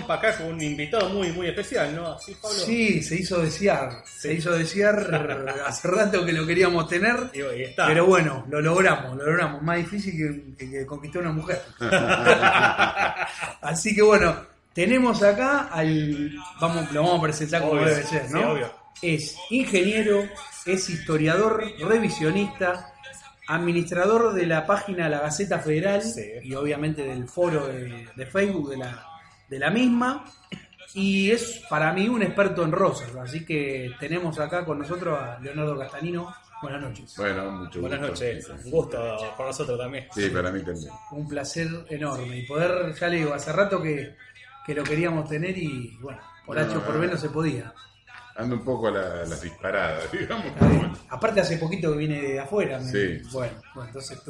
Acá con un invitado muy muy especial, ¿no? ¿Sí, Pablo? Sí, se hizo desear. Se hizo desear hace rato que lo queríamos tener. Y está. Pero bueno, lo logramos. Más difícil que conquistar una mujer. Así que bueno, tenemos acá lo vamos a presentar como Obvio, debe ser, ¿no? sí, obvio. Es ingeniero, es historiador, revisionista, administrador de la página La Gaceta Federal, Sí. y obviamente del foro de Facebook de la misma, y es para mí un experto en rosas, así que tenemos acá con nosotros a Leonardo Castanino. Buenas noches. Bueno, mucho Buenas gusto. noches, un gusto para nosotros también. Sí, para mí también. Un placer enorme, y poder, ya le digo, hace rato que lo queríamos tener y bueno, por H o por B no se podía. Ando un poco a las disparadas, digamos. Aparte hace poquito que viene de afuera. Sí. Bueno, entonces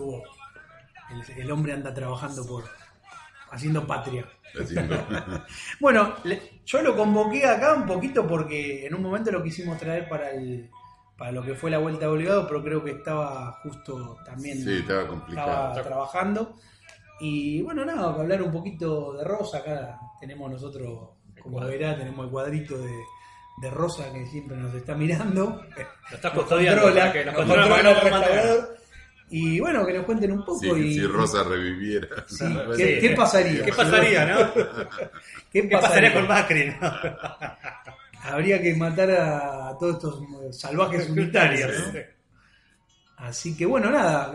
el hombre anda trabajando haciendo patria. Haciendo... Bueno, yo lo convoqué acá un poquito porque en un momento lo quisimos traer para lo que fue la vuelta de obligado, pero creo que estaba justo también. Sí, estaba complicado. Estaba trabajando. Y bueno, nada, para hablar un poquito de Rosa, acá tenemos nosotros, como verá, tenemos el cuadrito de Rosa que siempre nos está mirando. Lo estás Nos custodiando, controla, que nos nos controla controla para el no mandar. restaurador. Y bueno, que nos cuenten un poco. Si Rosa reviviera. Sí, Bueno, ¿qué pasaría? ¿Qué pasaría, no? ¿Qué ¿Qué pasaría con Macri, no? Habría que matar a todos estos salvajes unitarios, ¿no? Sí. Así que bueno, nada,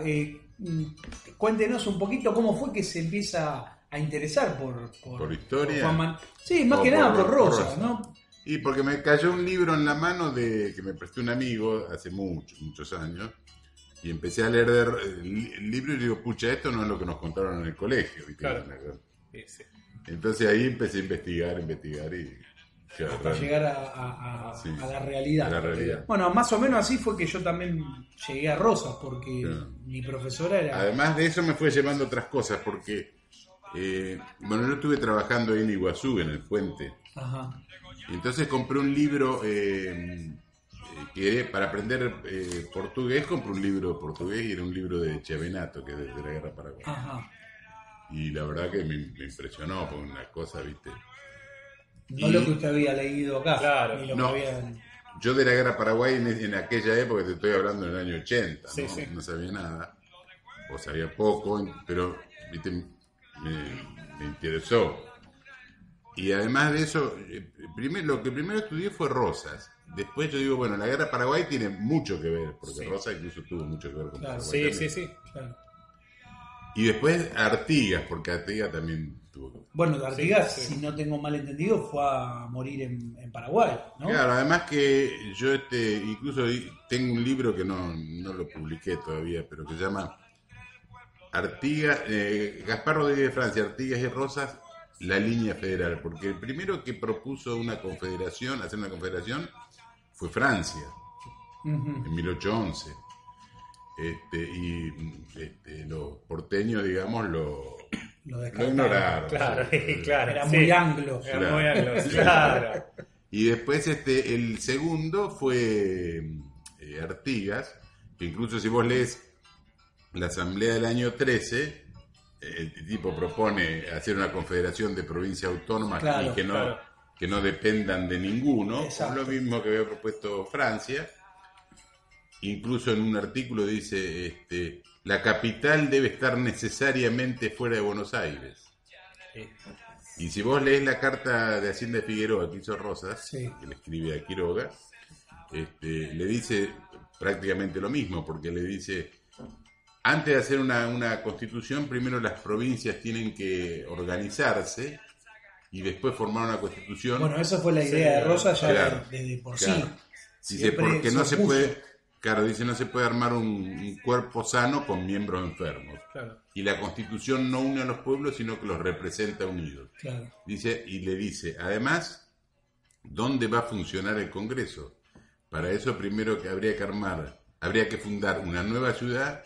cuéntenos un poquito cómo fue que se empieza a interesar ¿Por historia? Sí, más O que nada por Rosa, Rosa. ¿no? Y porque me cayó un libro en la mano que me prestó un amigo hace muchos años. Y empecé a leer el libro y digo, pucha, esto no es lo que nos contaron en el colegio. ¿Viste? Claro. Sí. Entonces ahí empecé a investigar y... Hasta llegar a Sí, la realidad. a la realidad. Bueno, más o menos así fue que yo también llegué a Rosa, porque mi profesora era... Además de eso me fue llevando otras cosas, porque bueno, yo estuve trabajando en Iguazú, en el puente. Ajá. Y entonces compré un libro que para aprender portugués, compré un libro de portugués y era un libro de Chiavenato, que es de la Guerra Paraguaya. Ajá. Y la verdad que me impresionó, por una cosa, ¿viste? No lo que usted había leído acá, Claro. ni lo No. que había... Yo de la Guerra Paraguaya en aquella época, te estoy hablando del año 80, Sí, ¿no? sí. No sabía nada, o sabía poco, pero ¿viste? Me interesó. Y además de eso, lo que primero estudié fue Rosas. Después yo digo, bueno, la Guerra Paraguay tiene mucho que ver, porque Sí. Rosa incluso tuvo mucho que ver con Claro. Paraguay. Sí. también. Claro. Y después Artigas, porque Artigas también tuvo que ver. Bueno, Artigas, Sí. si no tengo mal entendido, fue a morir en Paraguay, ¿no? Claro, además que yo incluso tengo un libro que no lo publiqué todavía, pero que se llama Artigas, Gaspar Rodríguez de Francia, Artigas y Rosas, la línea federal, porque el primero que propuso hacer una confederación, fue Francia, Ujú. en 1811. Los porteños, digamos, lo descartaron. ignoraron. Claro, claro. Era sí. muy anglo. Era muy anglo, claro. Y después el segundo fue Artigas, que incluso si vos lees la asamblea del año 13, el tipo propone hacer una confederación de provincias autónomas Claro, y que claro. no dependan de ninguno, Exacto. lo mismo que había propuesto Francia. Incluso en un artículo dice, la capital debe estar necesariamente fuera de Buenos Aires. Y si vos lees la carta de Hacienda de Figueroa que hizo Rosas, Sí. que le escribe a Quiroga, le dice prácticamente lo mismo, porque le dice, antes de hacer una constitución, primero las provincias tienen que organizarse y después formar una constitución. Bueno, esa fue la idea de Rosa ya Claro, desde por claro. sí. Dice, Siempre porque no se opuso. puede, claro, dice, no se puede armar un cuerpo sano con miembros enfermos. Claro. Y la constitución no une a los pueblos, sino que los representa unidos. Claro. Dice, y le dice, además, ¿dónde va a funcionar el Congreso? Para eso primero que habría que fundar una nueva ciudad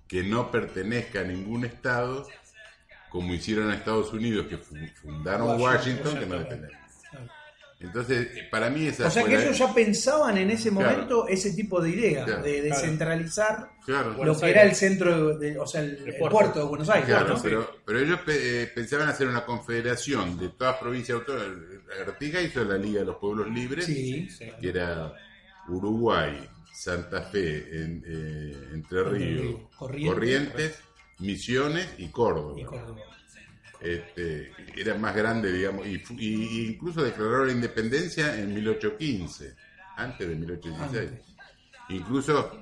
que no pertenezca a ningún estado, como hicieron en Estados Unidos, que fundaron Washington, que no depende. Claro. Entonces, para mí esa O sea fue que la- ellos ya pensaban en ese Claro. momento ese tipo de idea, Claro. de descentralizar Claro, lo Buenos que era el Aires. centro, o sea, el puerto de Buenos Aires. claro, ¿no? pero ellos pensaban hacer una confederación de todas provincias autónomas. Artigas hizo la Liga de los Pueblos Libres, Sí, Sí. que era Uruguay, Santa Fe, Entre Ríos, Corrientes, Misiones y Córdoba. y Córdoba. Era más grande, digamos, y incluso declaró la independencia en 1815, antes de 1816. Antes. Incluso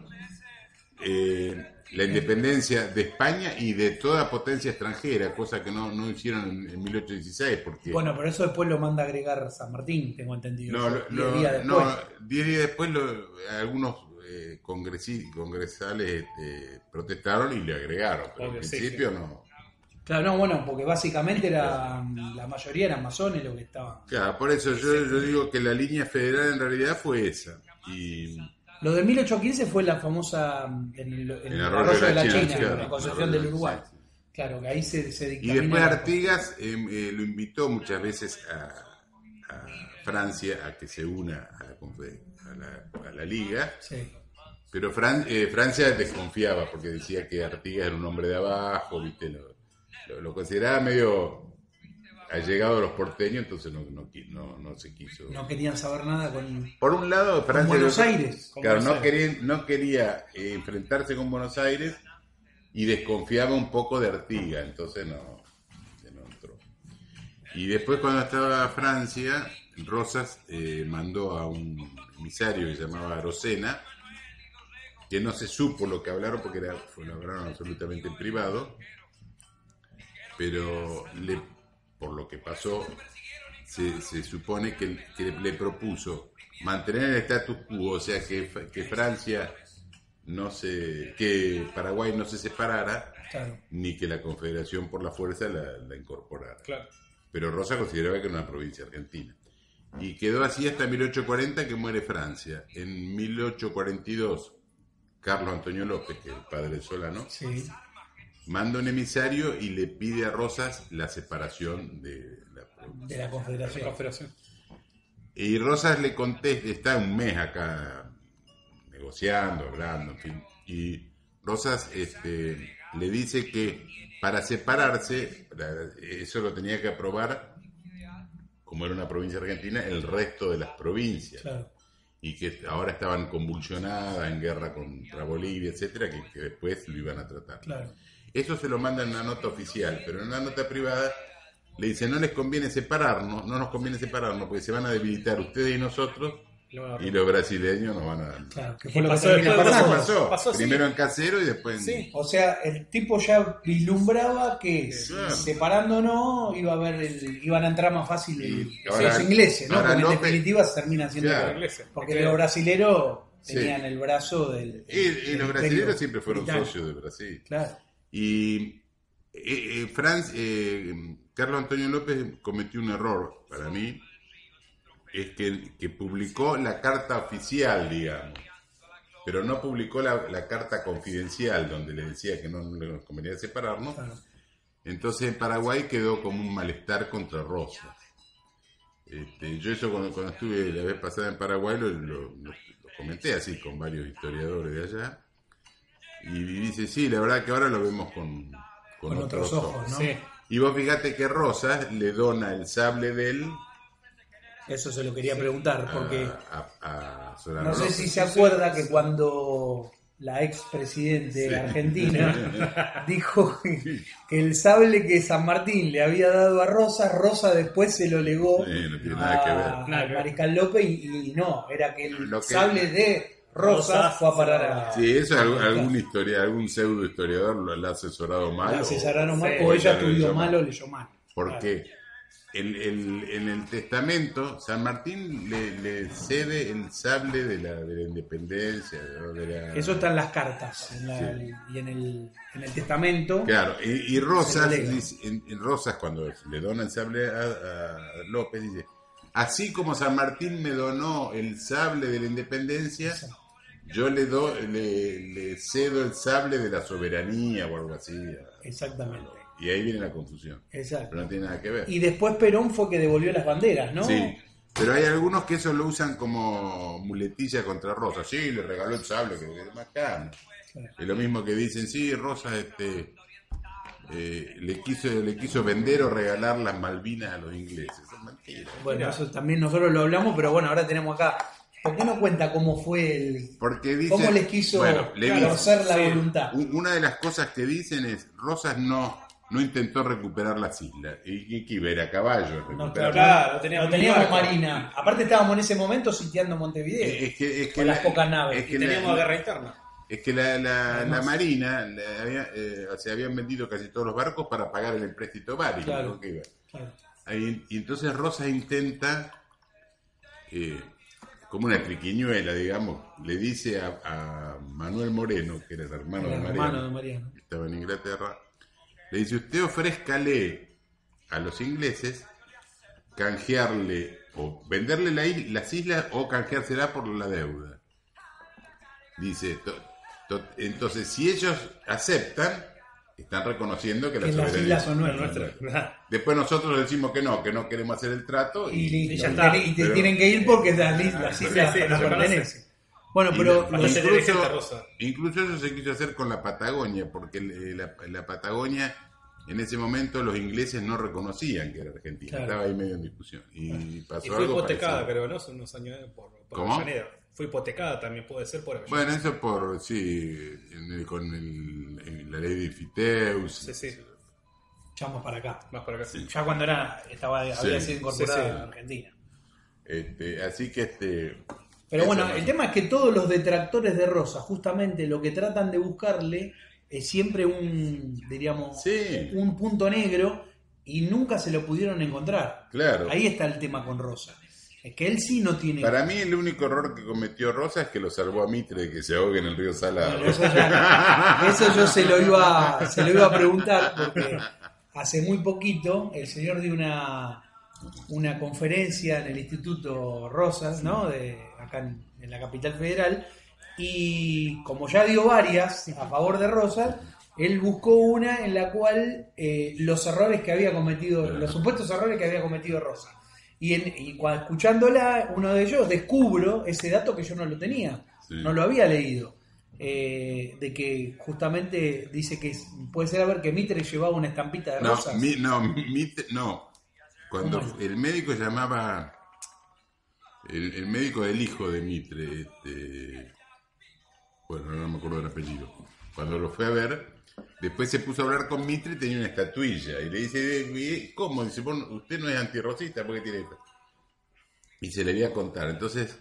la independencia de España y de toda potencia extranjera, cosa que no hicieron en 1816, porque Bueno, pero eso después lo manda a agregar San Martín, tengo entendido. no, yo, lo- 10 días después. no, 10 días después algunos congresales protestaron y le agregaron, pero Obvio, al sí, principio sí. no. Claro, no, bueno, porque básicamente era la mayoría eran masones lo que estaban. Claro, por eso yo digo que la línea federal en realidad fue esa. Y Lo de 1815 fue la famosa en el Arroyo arroyo de la China, claro, la Concepción Arroyo del de la Uruguay. China, sí. Claro, que ahí se Y dictamina. después la- Artigas lo invitó muchas veces a Francia a que se una a la liga, Sí, pero Francia desconfiaba porque decía que Artigas era un hombre de abajo, ¿viste? Lo consideraba medio allegado a los porteños, entonces no se quiso. no querían saber nada con Por un lado, Francia Buenos Aires. Claro, Buenos Aires. no quería enfrentarse con Buenos Aires y desconfiaba un poco de Artigas, entonces no entró. Y después cuando estaba Francia, Rosas mandó a un emisario que se llamaba Arocena, que no se supo lo que hablaron porque lo hablaron absolutamente en privado, pero por lo que pasó, se supone que le propuso mantener el status quo, o sea que Francia que Paraguay no se separara, Claro. ni que la Confederación por la fuerza la incorporara. Claro. Pero Rosa consideraba que era una provincia argentina. Y quedó así hasta 1840 que muere Francia. En 1842, Carlos Antonio López, que es el padre de Solano, Sí. manda un emisario y le pide a Rosas la separación de la provincia. De la La Confederación. Confederación. Y Rosas le contesta, está un mes acá negociando, hablando, en fin. Y Rosas le dice que para separarse, eso lo tenía que aprobar, como era una provincia argentina, el resto de las provincias. Claro. Y que ahora estaban convulsionadas en guerra contra Bolivia, etcétera, que después lo iban a tratar. Claro. Eso se lo mandan en una nota oficial, pero en una nota privada le dicen no les conviene separarnos, no nos conviene separarnos porque se van a debilitar ustedes y nosotros y los brasileños nos van a... Claro, que ¿Qué fue lo que pasó termina después? pasando. Pasó. Pasó, Primero sí. en Casero y después en... Sí. O sea, el tipo ya vislumbraba que Claro. separándonos iban a entrar más fácil Y ahora- los ingleses, ¿no? ahora Porque en López- definitiva se terminan siendo Claro. Los ingleses. porque los brasileros Sí. tenían el brazo del Y los del brasileños imperio siempre fueron británico. socios de Brasil. Claro. Y Carlos Antonio López cometió un error para mí, es que publicó la carta oficial, digamos, pero no publicó la carta confidencial donde le decía que no nos convenía separarnos. Claro. Entonces en Paraguay quedó como un malestar contra Rosas. Yo eso cuando estuve la vez pasada en Paraguay lo comenté así con varios historiadores de allá. Y dice, sí, la verdad que ahora lo vemos con otros ojos. ¿no? Sí. Y vos fíjate que Rosas le dona el sable de él Eso se lo quería preguntar, porque a Solano no sé López. si se acuerda que cuando la expresidente Sí. argentina dijo que el sable que San Martín le había dado a Rosa después se lo legó Sí, no tiene nada que ver. al Nada que ver. Mariscal López y no, era que el Lo que- sable de Rosas fue a parar a... Sí, eso algún pseudo historiador lo ha asesorado mal. La cesaron mal, Sí, o ella ya lo leyó estudió mal. mal o leyó mal. Porque en el testamento San Martín le cede el sable de la independencia. ¿No? Eso está en las cartas y en el testamento. Claro, y Rosas, Se lo lega. dice, en Rosas cuando le dona el sable a López, dice, así como San Martín me donó el sable de la independencia, yo le cedo el sable de la soberanía o algo así. Exactamente. Y ahí viene la confusión. Exacto. Pero no tiene nada que ver. Y después Perón fue que devolvió las banderas, ¿no? Sí. Pero hay algunos que eso lo usan como muletilla contra Rosa. Sí, le regaló el sable, que es bacán. Es lo mismo que dicen, sí, Rosa le quiso vender o regalar las Malvinas a los ingleses. Es mentira. Bueno, eso también nosotros lo hablamos, pero bueno, ahora tenemos acá. ¿Por qué no cuenta cómo fue Porque dice, cómo les quiso torcer la voluntad? Una de las cosas que dicen es, Rosas no intentó recuperar las islas. ¿Y que iba? Era caballo. Claro, No teníamos teníamos marina. Aparte estábamos en ese momento sitiando Montevideo. Es que con las pocas naves. Y teníamos guerra interna. Es que la Marina habían vendido casi todos los barcos para pagar el empréstito bárico. Claro, que iba. claro. Y entonces Rosa intenta, como una triquiñuela, digamos, le dice a Manuel Moreno, que era el hermano de Mariano, que estaba en Inglaterra, le dice, usted ofrézcale a los ingleses canjearle o venderle las islas o canjeársela por la deuda. Dice, entonces si ellos aceptan, están reconociendo que las islas son nuestras. Después nosotros decimos que no queremos hacer el trato y ya está. Y te tienen que ir porque las islas nos pertenecen. Bueno, pero incluso eso se quiso hacer con la Patagonia, porque la Patagonia en ese momento los ingleses no reconocían que era Argentina, claro. Estaba ahí medio en discusión. Y pasó y fue algo hipotecada, parecido. creo, ¿no? Hace unos años por ¿Cómo? Avellaneda. Fue hipotecada también, puede ser por Avellaneda. Bueno, eso con la ley de Fiteus. Sí. Ya más para acá. Más para acá. Sí. Ya cuando había sido incorporada a Argentina. Así que Pero bueno, eso, el tema es que todos los detractores de Rosa, justamente lo que tratan de buscarle es siempre un punto negro y nunca se lo pudieron encontrar. Claro. Ahí está el tema con Rosa. Es que él sí no tiene... Para mí el único error que cometió Rosa es que lo salvó a Mitre de que se ahogue en el río Salado. Bueno, eso yo se lo iba a preguntar porque hace muy poquito el señor dio una conferencia en el Instituto Rosas, ¿no? Acá en la capital federal, y como ya dio varias a favor de Rosas, él buscó una en la cual los supuestos errores que había cometido Rosas. Y cuando escuchándola, uno de ellos, descubro ese dato que yo no lo tenía, no lo había leído, de que justamente dice que puede ser que Mitre llevaba una estampita de Rosas. Mitre, no. Cuando el médico llamaba, el médico del hijo de Mitre, bueno, no me acuerdo del apellido, cuando lo fue a ver, después se puso a hablar con Mitre y tenía una estatuilla. Y le dice, ¿cómo? Dice, usted no es antirrosista, ¿por qué tiene esto? Y se le iba a contar. Entonces,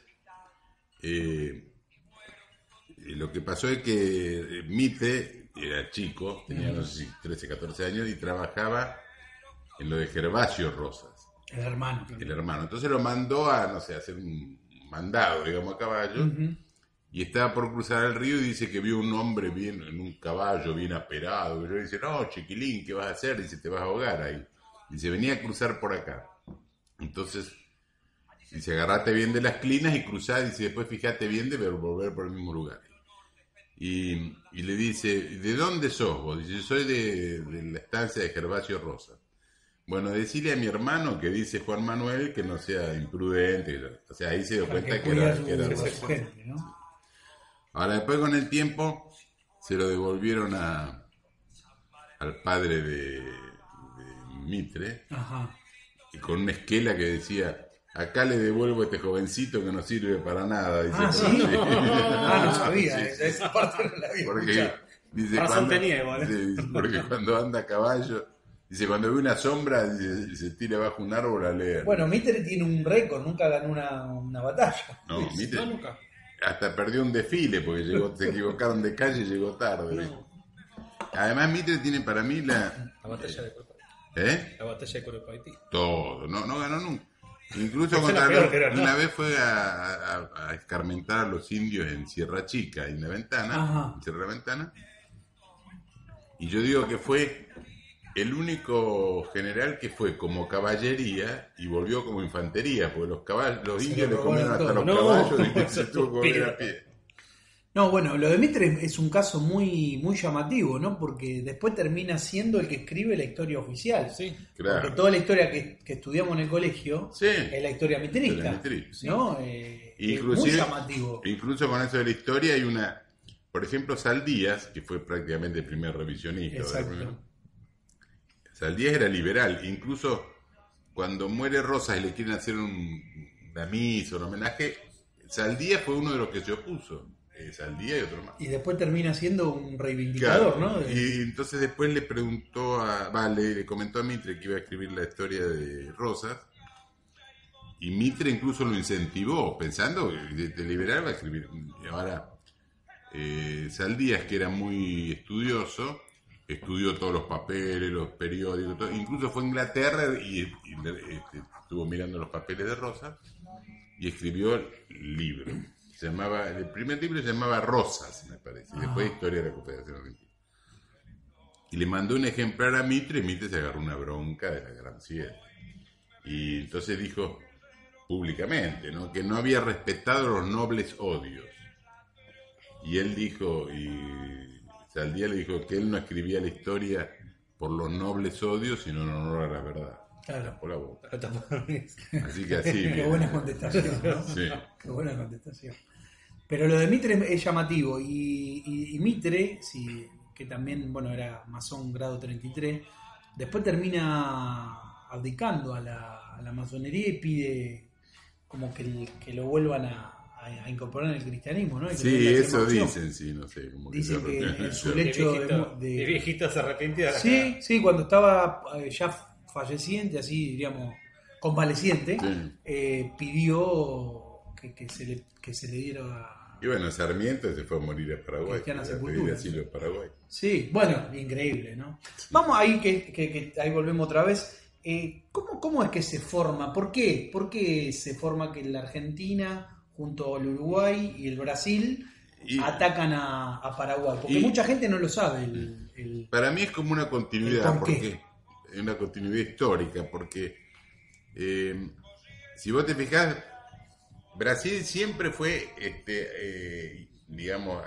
lo que pasó es que Mitre era chico, tenía no sé si 13, 14 años, y trabajaba en lo de Gervasio Rosas. El hermano. Entonces lo mandó a, no sé, a hacer un mandado, digamos, a caballo. Uh-huh. Y estaba por cruzar el río y dice que vio un hombre en un caballo bien aperado. Y yo dice, no, chiquilín, ¿qué vas a hacer? Dice, te vas a ahogar ahí. Dice, venía a cruzar por acá. Entonces, dice, agarrate bien de las clinas y cruzá. Dice, después fíjate bien de volver por el mismo lugar. Y le dice, ¿de dónde sos vos? Dice, yo soy de la estancia de Gervasio Rosa. Bueno, decirle a mi hermano que dice Juan Manuel que no sea imprudente. O sea, ahí se dio cuenta que era gente, ¿no? Ahora, después con el tiempo se lo devolvieron al padre de Mitre. Ajá. Y con una esquela que decía, acá le devuelvo a este jovencito que no sirve para nada. Dice, ¿sí? No sabía, sí. esa parte no la había porque dice, porque cuando anda a caballo, dice, cuando ve una sombra, dice, se tira bajo un árbol a leer. Bueno, Mitre tiene un récord, nunca ganó una batalla. No, Mitre... No, nunca. Hasta perdió un desfile porque se equivocaron de calle y llegó tarde. No. Además, Mitre tiene para mí la batalla de Cuerpaití. La batalla de Cuerpaití. Todo, no ganó nunca. Incluso una vez fue a escarmentar a los indios en Sierra Chica, en la Ventana, en Sierra Ventana. Y yo digo que fue el único general que fue como caballería y volvió como infantería, porque los indios le comieron hasta los caballos y se tuvo que volver a pie. No, bueno, lo de Mitre es un caso muy, muy llamativo, ¿no? Porque después termina siendo el que escribe la historia oficial. Sí, claro. Porque toda la historia que estudiamos en el colegio Sí. es la historia mitrista, ¿no? Es muy llamativo. Incluso con eso de la historia hay una, por ejemplo, Saldías, que fue prácticamente el primer revisionista. Exacto. Saldías era liberal, incluso cuando muere Rosas y le quieren hacer una misa, un homenaje, Saldías fue uno de los que se opuso. Saldías y otro más. Y después termina siendo un reivindicador, claro, ¿no? Y entonces después le preguntó le comentó a Mitre que iba a escribir la historia de Rosas, y Mitre incluso lo incentivó, pensando que de liberal va a escribir. Y ahora, Saldías, que era muy estudioso, estudió todos los papeles, los periódicos, todo. Incluso fue a Inglaterra y estuvo mirando los papeles de Rosas y escribió el libro. El primer libro se llamaba Rosas, me parece, y después Historia de la Confederación Argentina. Y le mandó un ejemplar a Mitre, y Mitre se agarró una bronca de la Gran Siete. Y entonces dijo públicamente, ¿no?, que no había respetado los nobles odios. Y él dijo, y Saldías le dijo que él no escribía la historia por los nobles odios, sino en honor a la verdad. Claro. Por la boca. Así que así. Qué buena contestación, ¿no? Sí. Qué buena contestación. Pero lo de Mitre es llamativo. Y Mitre, sí, que también, bueno, era masón grado 33, después termina abdicando a la masonería y pide como que lo vuelvan a incorporar en el cristianismo, ¿no? Sí, eso dicen, sí, no sé. Como dicen que en su de lecho viejito se arrepentía. Sí, cuando estaba ya falleciente, así diríamos, convaleciente, pidió que se le diera. Y bueno, Sarmiento se fue a morir a Paraguay. Cristiana Sepultura. Asilo a Paraguay. Sí, bueno, increíble, ¿no? Sí. Vamos ahí, que ahí volvemos otra vez. ¿Cómo es que se forma? ¿Por qué? ¿Por qué se forma que la Argentina, junto al Uruguay y el Brasil, atacan a Paraguay? Porque mucha gente no lo sabe. Para mí es como una continuidad, porque es una continuidad histórica, porque si vos te fijás, Brasil siempre fue, digamos,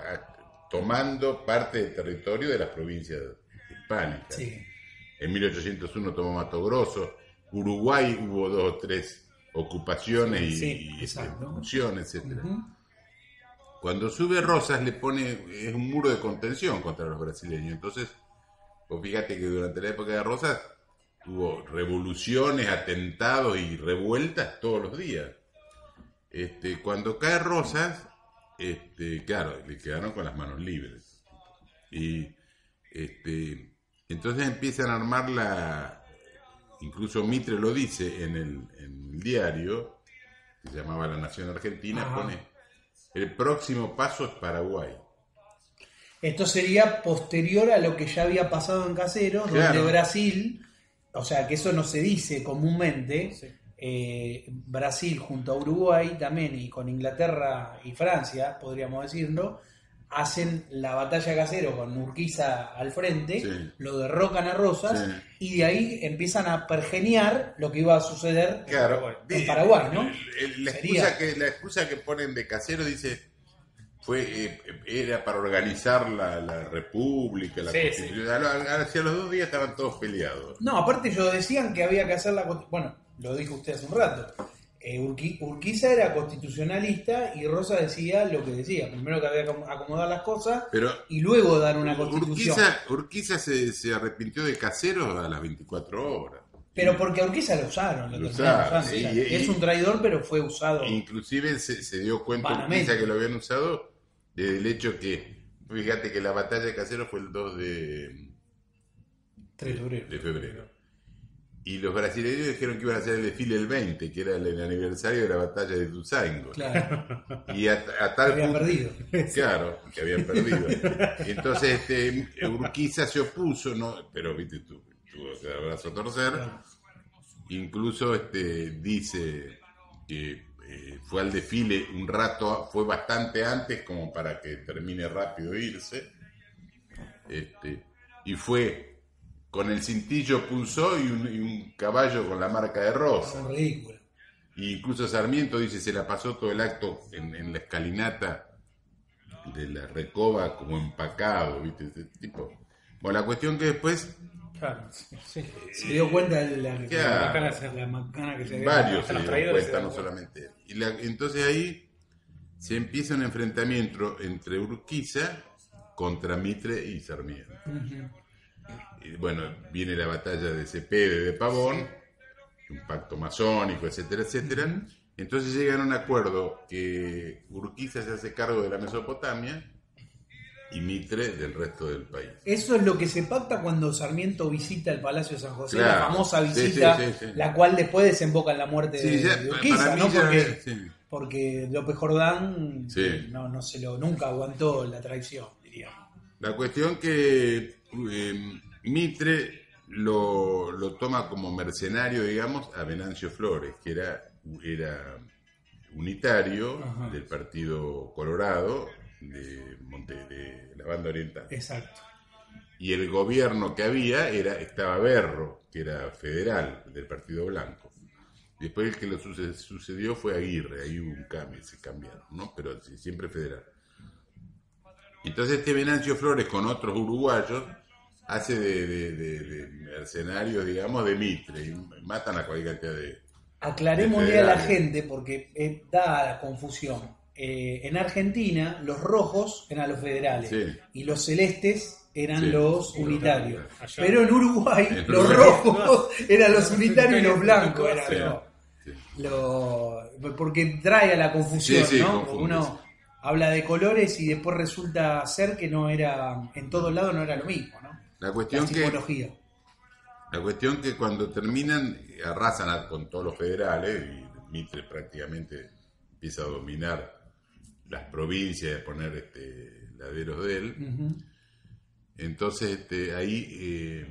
tomando parte del territorio de las provincias hispánicas. Sí. En 1801 tomó Mato Grosso, Uruguay hubo 2 o 3 ocupaciones y funciones, etc. Cuando sube Rosas es un muro de contención contra los brasileños. Entonces, vos fíjate que durante la época de Rosas hubo revoluciones, atentados y revueltas todos los días. Cuando cae Rosas, claro, le quedaron con las manos libres. Y entonces empiezan a armar incluso Mitre lo dice en el diario, que se llamaba La Nación Argentina, pone, el próximo paso es Paraguay. Esto sería posterior a lo que ya había pasado en Caseros, donde Brasil, o sea que eso no se dice comúnmente, Brasil junto a Uruguay también, y con Inglaterra y Francia, podríamos decirlo, hacen la batalla de Caseros con Urquiza al frente, lo derrocan a Rosas, y de ahí empiezan a pergeniar lo que iba a suceder en Paraguay, ¿no? La excusa que ponen de Caseros dice era para organizar la república, la constitución. Hacia los 2 días estaban todos peleados. No, aparte ellos decían que había que hacer bueno, lo dijo usted hace un rato. Urquiza era constitucionalista y Rosa decía lo que decía. Primero que había que acomodar las cosas y luego dar una constitución. Urquiza se arrepintió de Caseros a las 24 horas. Pero porque a Urquiza lo usaron. Es un traidor, pero fue usado. Inclusive se dio cuenta Urquiza que lo habían usado del hecho que, fíjate que la batalla de Caseros fue el 2 de febrero. Y los brasileños dijeron que iban a hacer el desfile el 20, que era el aniversario de la batalla de Ituzaingó. Claro. Y a tal habían perdido. Claro, que habían perdido. Entonces Urquiza se opuso, ¿no? Pero viste, tuvo que dar brazo a torcer. Claro. Incluso dice que fue al desfile un rato, fue bastante antes como para que termine rápido e irse. Y fue con el cintillo pulsó y un caballo con la marca de Rosa. Es ridículo. Y incluso Sarmiento dice se la pasó todo el acto en la escalinata de la recoba como empacado, ¿viste? Ese tipo. Bueno, la cuestión que después Claro, sí. Se dio cuenta de la macana que se dio. varios se los dieron traidores se cuenta, dieron no solamente él. Entonces ahí se empieza un enfrentamiento entre Urquiza contra Mitre y Sarmiento. Y bueno, viene la batalla de Cepeda de Pavón, un pacto masónico, etcétera, etcétera. Entonces llegan a un acuerdo que Urquiza se hace cargo de la Mesopotamia y Mitre del resto del país. Eso es lo que se pacta cuando Sarmiento visita el Palacio de San José, Claro. la famosa visita, Sí. la cual después desemboca en la muerte de Urquiza, para mí ¿no? ya- Porque López Jordán Sí. nunca aguantó la traición, diríamos. La cuestión que Mitre lo toma como mercenario, digamos, a Venancio Flores, que era unitario Ajá. del Partido Colorado de la Banda Oriental. Exacto. Y el gobierno que había estaba Berro, que era federal del Partido Blanco. Después el que lo sucedió fue Aguirre, ahí hubo un cambio, se cambiaron, ¿no? Pero siempre federal. Entonces Venancio Flores con otros uruguayos hace de mercenarios, digamos, de Mitre, y matan a cualquier cantidad de... Aclarémosle a la federales. gente porque da la confusión. En Argentina los rojos eran los federales Sí. y los celestes eran Sí, los sí, unitarios. allá. Pero en Uruguay En los Uruguay. rojos eran los unitarios y los blancos eran Sí. porque trae a la confusión, Sí, ¿no? confunde, Uno habla de colores y después resulta ser que no era, en todos lados no era lo mismo, ¿no? La La cuestión que... simbología. La cuestión que cuando terminan, arrasan con todos los federales, y Mitre prácticamente empieza a dominar las provincias y a poner laderos de él. Ujú. Entonces ahí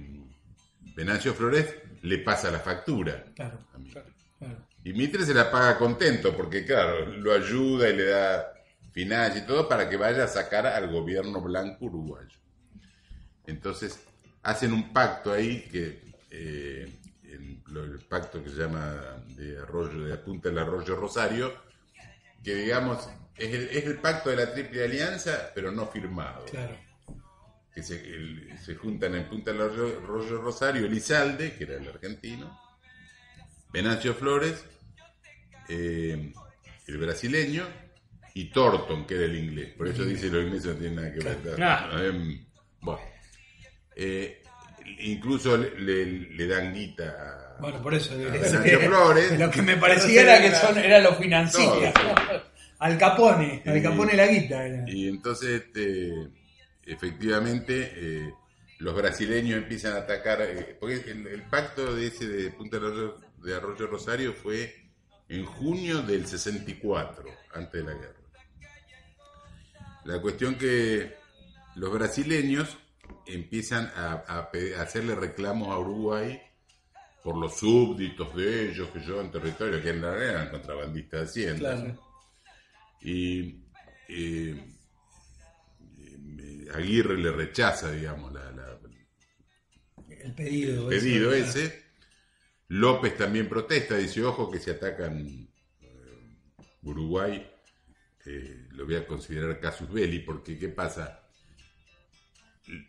Venancio Flores le pasa la factura Claro, a Mitre. claro. Y Mitre se la paga contento porque, claro, lo ayuda y le da finanzas y todo para que vaya a sacar al gobierno blanco uruguayo. Entonces hacen un pacto ahí que el pacto que se llama de la Punta del Arroyo Rosario, que digamos es el pacto de la Triple Alianza, pero no firmado. Claro. Que se juntan en Punta del Arroyo Rosario Elizalde, que era el argentino, Venancio Flores, el brasileño, y Thornton, que era el inglés. Por eso dice los ingleses no tienen nada que ver. Claro. Bueno, incluso le dan guita Bueno, por eso. Venancio Flores. Lo que me parecía era que eran los financieros. No, Al Capone la guita era. Y entonces, efectivamente, los brasileños empiezan a atacar, porque el pacto de Punta de Arroyo Rosario fue en junio del 64, antes de la guerra. La cuestión que los brasileños empiezan a hacerle reclamos a Uruguay por los súbditos de ellos que llevan territorio, que en la realidad eran contrabandistas de hacienda. Claro. Y Aguirre le rechaza, digamos, El pedido. el pedido eso, ese. López también protesta, dice, ojo que si atacan Uruguay, lo voy a considerar casus belli, porque ¿qué pasa?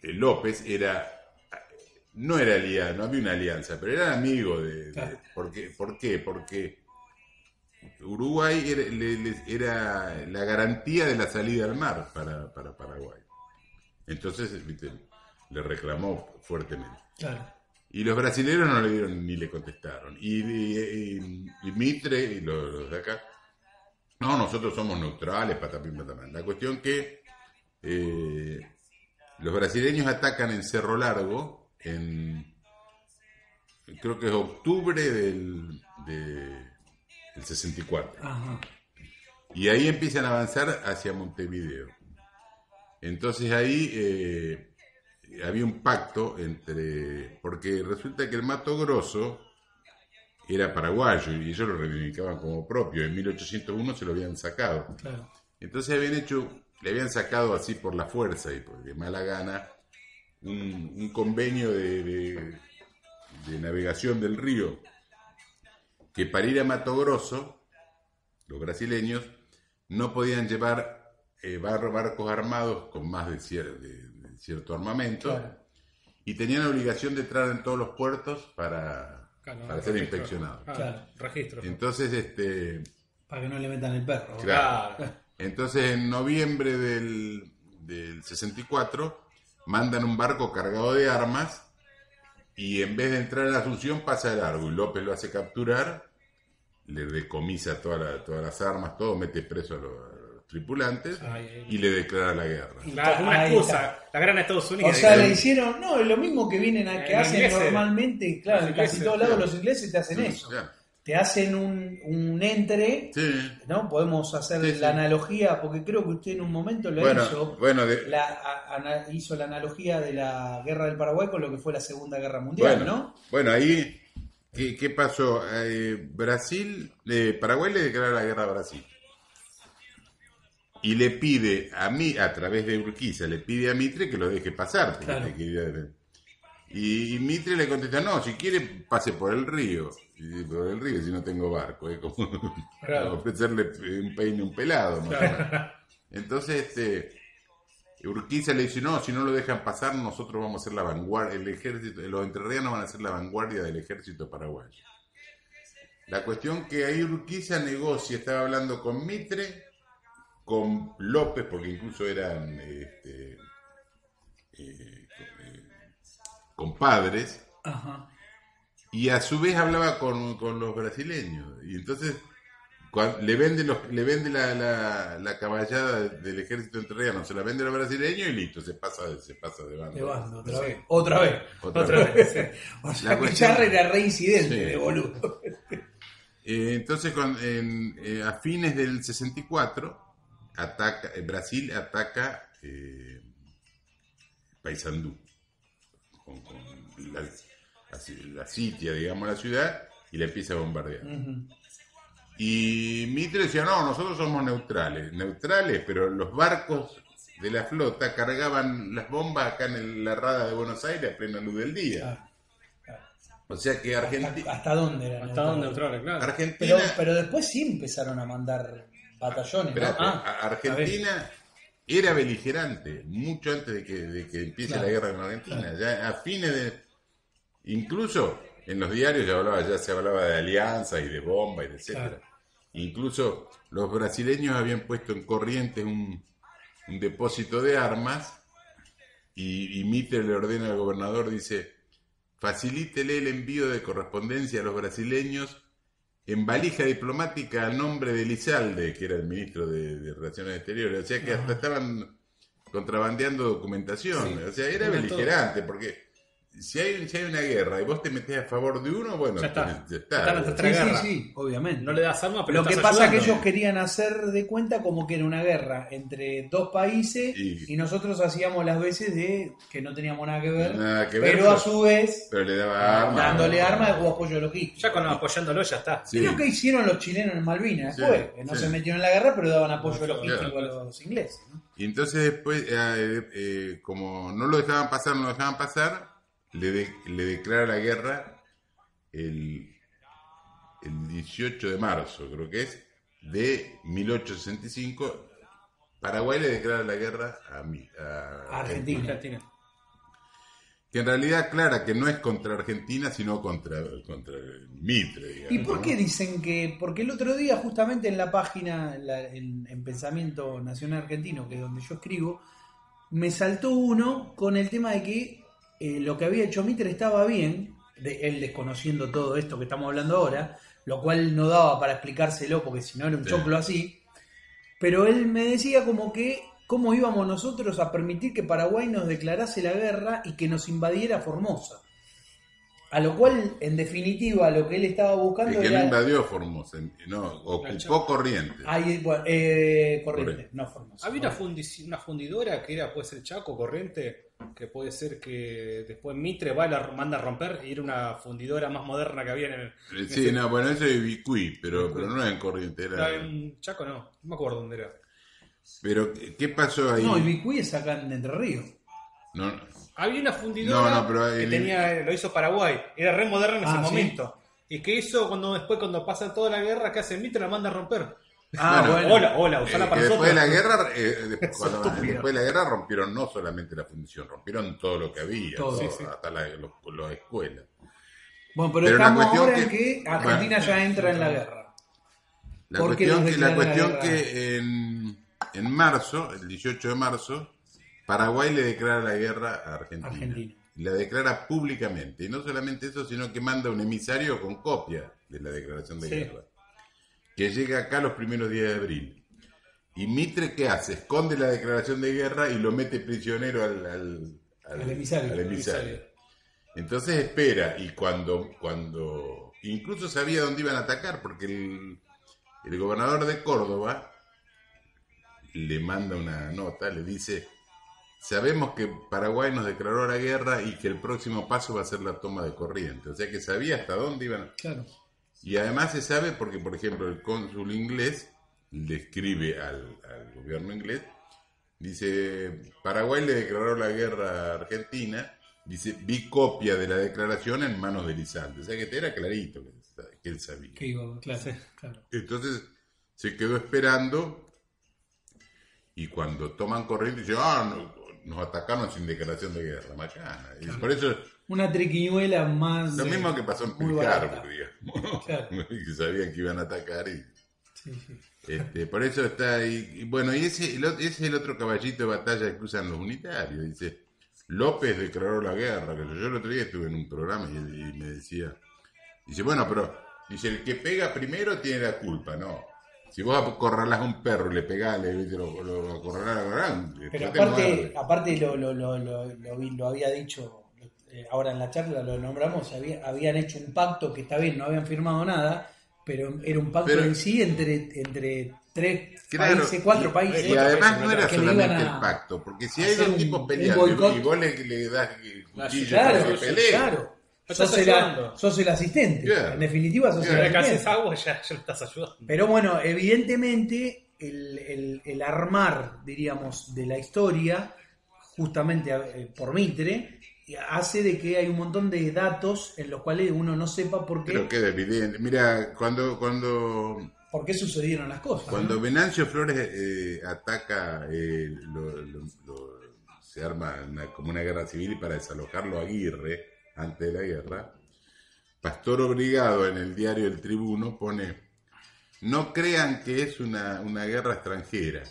López no era aliado, no había una alianza, pero era amigo Claro. ¿por qué? Porque Uruguay era la garantía de la salida al mar para Paraguay. Entonces, ¿viste? Le reclamó fuertemente. Claro. Y los brasileños no le dieron ni le contestaron. Y Mitre y los de acá, no, nosotros somos neutrales, patapín, patamán. La cuestión que los brasileños atacan en Cerro Largo, creo que es octubre del 64. Ajá. Y ahí empiezan a avanzar hacia Montevideo. Entonces ahí había un pacto porque resulta que el Mato Grosso era paraguayo y ellos lo reivindicaban como propio. En 1801 se lo habían sacado. Claro. Entonces le habían sacado así por la fuerza y de mala gana un convenio de navegación del río, que para ir a Mato Grosso, los brasileños no podían llevar barcos armados con más de cierto armamento, Claro. y tenían la obligación de entrar en todos los puertos para ser registro. inspeccionados. Claro. Registro. Entonces, Para que no le metan el perro. claro. Entonces, en noviembre del 64, mandan un barco cargado de armas, y en vez de entrar en la Asunción pasa de largo, y López lo hace capturar, le decomisa todas las armas, todo, mete preso a los tripulantes, y le declara la guerra. Claro, una Ahí excusa. está. La gran Estados O Unidos. sea, le hicieron, no, es lo mismo que vienen que Los hacen ingleses. normalmente, claro, Los en casi ingleses, todos lados claro. los ingleses te hacen eso. Claro. Te hacen un entre, Sí. ¿no? Podemos hacer Sí, sí. la analogía, porque creo que usted en un momento lo hizo. Hizo la analogía de la guerra del Paraguay con lo que fue la Segunda Guerra Mundial, ¿no? Bueno, ahí, ¿qué pasó? Paraguay le declara la guerra a Brasil. Y le pide a través de Urquiza, le pide a Mitre que lo deje pasar. Porque Claro. Y Mitre le contesta, no, si quiere pase por el río. Y por el río si no tengo barco. Es como Claro. ofrecerle un peine a un pelado. ¿no? Claro. Entonces, Urquiza le dice, no, si no lo dejan pasar, nosotros vamos a ser la vanguardia, el ejército, los entrerrianos van a ser la vanguardia del ejército paraguayo. La cuestión que ahí Urquiza negocia, estaba hablando con Mitre, con López, porque incluso eran compadres, Ajá. y a su vez hablaba con los brasileños, y entonces le vende la caballada del ejército entrerriano, se la vende a los brasileños y listo, se pasa de bando. De bando, otra Sí. vez. Otra vez. Otra vez. Sí. O sea, La que cuestión- Charra era reincidente, Sí. de boludo. Entonces, a fines del 64, Brasil ataca Paysandú, con la sitia, digamos, la ciudad, y la empieza a bombardear. Ujú. Y Mitre decía, no, nosotros somos neutrales, pero los barcos de la flota cargaban las bombas acá en la rada de Buenos Aires a plena luz del día. O sea que ¿Hasta dónde era? ¿Hasta dónde neutrales? Claro. Argentina... Pero después sí empezaron a mandar batallones, ¿no? Espérate, Argentina era beligerante mucho antes de que empiece Claro. la guerra con Argentina. Claro. Ya a fines de... Incluso en los diarios ya se hablaba de alianzas y de bombas y de etcétera. Claro. Incluso los brasileños habían puesto en Corrientes un depósito de armas, y Mitre le ordena al gobernador, dice, facilítele el envío de correspondencia a los brasileños en valija diplomática a nombre de Lizalde, que era el ministro de Relaciones Exteriores. O sea que hasta estaban contrabandeando documentación. Sí. O sea, era beligerante, porque si hay una guerra y vos te metés a favor de uno, bueno, Ya está. ya Están está. Otra guerra. Sí, obviamente. No le das armas, pero Lo que estás pasa es que ayudando. ellos querían hacer de cuenta como que era una guerra entre dos países y nosotros hacíamos las veces de que no teníamos nada que ver, Nada que ver, pero a su vez Pero le daba armas. dándole armas o apoyo logístico. Ya con apoyándolo ya está. Sí. Es lo que hicieron los chilenos en Malvinas Sí, después, que no sí. se metieron en la guerra, pero daban apoyo Claro, logístico claro. a los ingleses, ¿no? Y entonces después, como no lo dejaban pasar, le declara la guerra el 18 de marzo, creo que es, de 1865. Paraguay le declara la guerra a Argentina. Argentina. Que en realidad aclara que no es contra Argentina, sino contra Mitre, digamos. ¿Y por ¿no? qué dicen que? Porque el otro día, justamente en la página, en Pensamiento Nacional Argentino, que es donde yo escribo, me saltó uno con el tema de que lo que había hecho Mitre estaba bien, él desconociendo todo esto que estamos hablando ahora, lo cual no daba para explicárselo, porque si no era un Sí. choclo así, pero él me decía como que cómo íbamos nosotros a permitir que Paraguay nos declarase la guerra y que nos invadiera Formosa. A lo cual, en definitiva, lo que él estaba buscando Que no era... invadió Formosa, no, ocupó Corrientes. Corrientes, no Formosa. Había una fundidora que era, puede ser Chaco, Corriente, que puede ser que después Mitre manda a romper y era una fundidora más moderna que había en el... Sí, no, bueno, eso es Bicuí, pero no era en Corrientes, Era era... en Chaco, no me acuerdo dónde era. Pero, ¿qué pasó ahí? No, el Bicuí es acá en Entre Ríos. No, Había una fundidora No, pero que lo hizo Paraguay, era re moderna en ese Ah, ¿sí? momento. Y que hizo cuando pasa toda la guerra, que hace Mitre la manda a romper. O la usala para que nosotros. después de la guerra, Estúpido. después de la guerra rompieron no solamente la fundición, rompieron todo lo que había, Todo. todo, Sí, sí. hasta las escuelas. Bueno, pero Pero la estamos cuestión ahora en que- que Argentina bueno, ya entra en la guerra. La ¿Por qué cuestión, nos que, la declaran la cuestión guerra? que en marzo, el 18 de marzo, Paraguay le declara la guerra a Argentina. Y la declara públicamente. Y no solamente eso, sino que manda un emisario con copia de la declaración de Sí. guerra. Que llega acá los primeros días de abril. Y Mitre, ¿qué hace? Esconde la declaración de guerra y lo mete prisionero al emisario. al emisario. Entonces espera, y cuando incluso sabía dónde iban a atacar, porque el gobernador de Córdoba le manda una nota, le dice: sabemos que Paraguay nos declaró la guerra y que el próximo paso va a ser la toma de Corrientes. O sea que sabía hasta dónde iban. Claro. Y además se sabe porque, por ejemplo, el cónsul inglés le escribe al gobierno inglés, dice: Paraguay le declaró la guerra a Argentina, dice, vi copia de la declaración en manos de Elizalde. O sea que era clarito que él sabía. Que iba, claro, claro. Entonces se quedó esperando, y cuando toman Corrientes dice: nos atacaron sin declaración de guerra, mañana. Y por eso Una triquiñuela más. lo mismo que pasó en muy Picar, barata. digamos. Claro. Que sabían que iban a atacar y Sí, sí. por eso está ahí. Y bueno, y ese es el otro caballito de batalla que usan los unitarios. Dice: López declaró la guerra. Que yo el otro día estuve en un programa y me decía, dice, bueno, pero dice, el que pega primero tiene la culpa, ¿no? Si vos acorralás a un perro y le pegás, lo acorralás, Pero te muerde. aparte lo había dicho ahora en la charla, lo nombramos, habían hecho un pacto que está bien, no habían firmado nada, pero era un pacto en sí entre tres países, cuatro países. Y además no era que le solamente iban a el pacto, porque si hay hacer dos tipos un peleando boicot. y vos le das el cuchillo Claro, para que peleen. claro. Estás Sos ayudando. sos el asistente. Claro. En definitiva, sos Claro. el Ahora que asistente. haces agua ya lo estás ayudando. Pero bueno, evidentemente el armar, diríamos, de la historia, justamente por Mitre, hace de que hay un montón de datos en los cuales uno no sepa por Pero qué, queda evidente. Mira, cuando por qué sucedieron las cosas. Cuando ¿no? Venancio Flores ataca, se arma como una guerra civil para desalojarlo a Aguirre antes de la guerra, Pastor Obligado en el diario El Tribuno pone: no crean que es una guerra extranjera,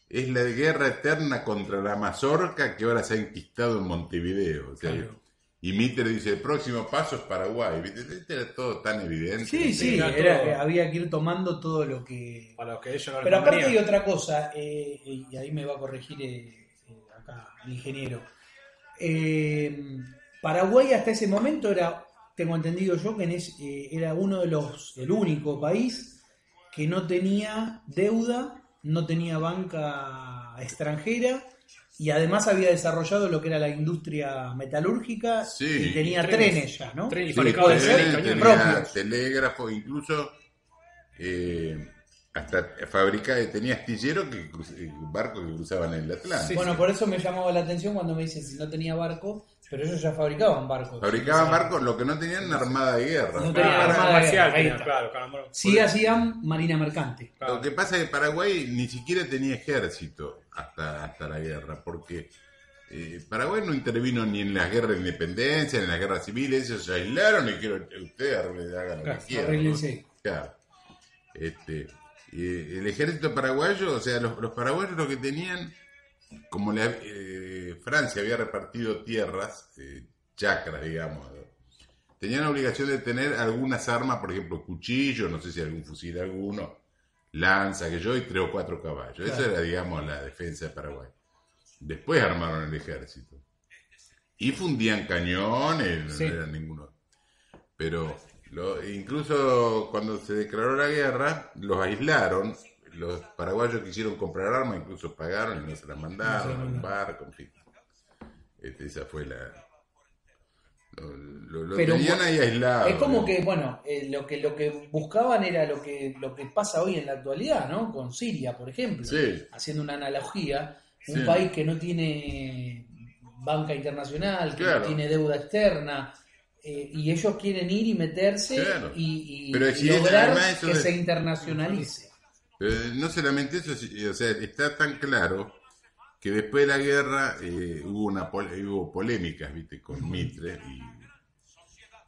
es la guerra eterna contra la mazorca que ahora se ha enquistado en Montevideo. O sea, Claro. y Mitre dice: el próximo paso es Paraguay. ¿Viste? Este era todo tan evidente. Sí, era había que ir tomando todo lo que... Para los que ellos no les Pero aparte hay convenía. otra cosa, y ahí me va a corregir acá el ingeniero. Paraguay hasta ese momento era, tengo entendido yo, que era el único país que no tenía deuda, no tenía banca extranjera y además había desarrollado lo que era la industria metalúrgica Sí. y tenía Y trenes ya, ¿no? trenes y Sí, fabricado de tenía trenes y cañones. propios. telégrafo, incluso hasta tenía astilleros barcos que cruzaban el Atlántico. Sí, Bueno, sí. por eso me llamaba la atención cuando me dicen si no tenía barco, pero ellos ya fabricaban barcos. Fabricaban barcos, lo que no tenían una armada de guerra. No tenían Claro, armada de comercial, guerra, ahí tenía, está. claro. Sí hacían marina mercante. Lo que pasa es que Paraguay ni siquiera tenía ejército hasta la guerra, porque Paraguay no intervino ni en las guerras de independencia, ni en las guerras civiles. Ellos se aislaron y quiero ustedes hagan lo Claro, que quieran. arréglense. ¿no? Claro. El ejército paraguayo, o sea, los paraguayos lo que tenían, como Francia había repartido tierras, chacras, digamos, tenían la obligación de tener algunas armas, por ejemplo, cuchillos, no sé si algún fusil alguno, lanza, y 3 o 4 caballos. Claro. Esa era, digamos, la defensa de Paraguay. Después armaron el ejército. Y fundían cañones, Sí. no era ninguno. Pero incluso cuando se declaró la guerra, los aislaron. Los paraguayos quisieron comprar armas, incluso pagaron y no se las mandaron, No se las un barco, en fin. Esa fue lo Pero tenían ahí aislado. Es como ¿no? que, bueno, lo que buscaban era lo que pasa hoy en la actualidad, ¿no? Con Siria, por ejemplo. Sí. Haciendo una analogía, un Sí. país que no tiene banca internacional, que Claro. no tiene deuda externa, y ellos quieren ir y meterse Claro. y Pero si lograr además eso que de- se internacionalice. Pero no solamente eso, o sea, está tan claro que después de la guerra hubo polémicas, ¿viste? Con Mitre.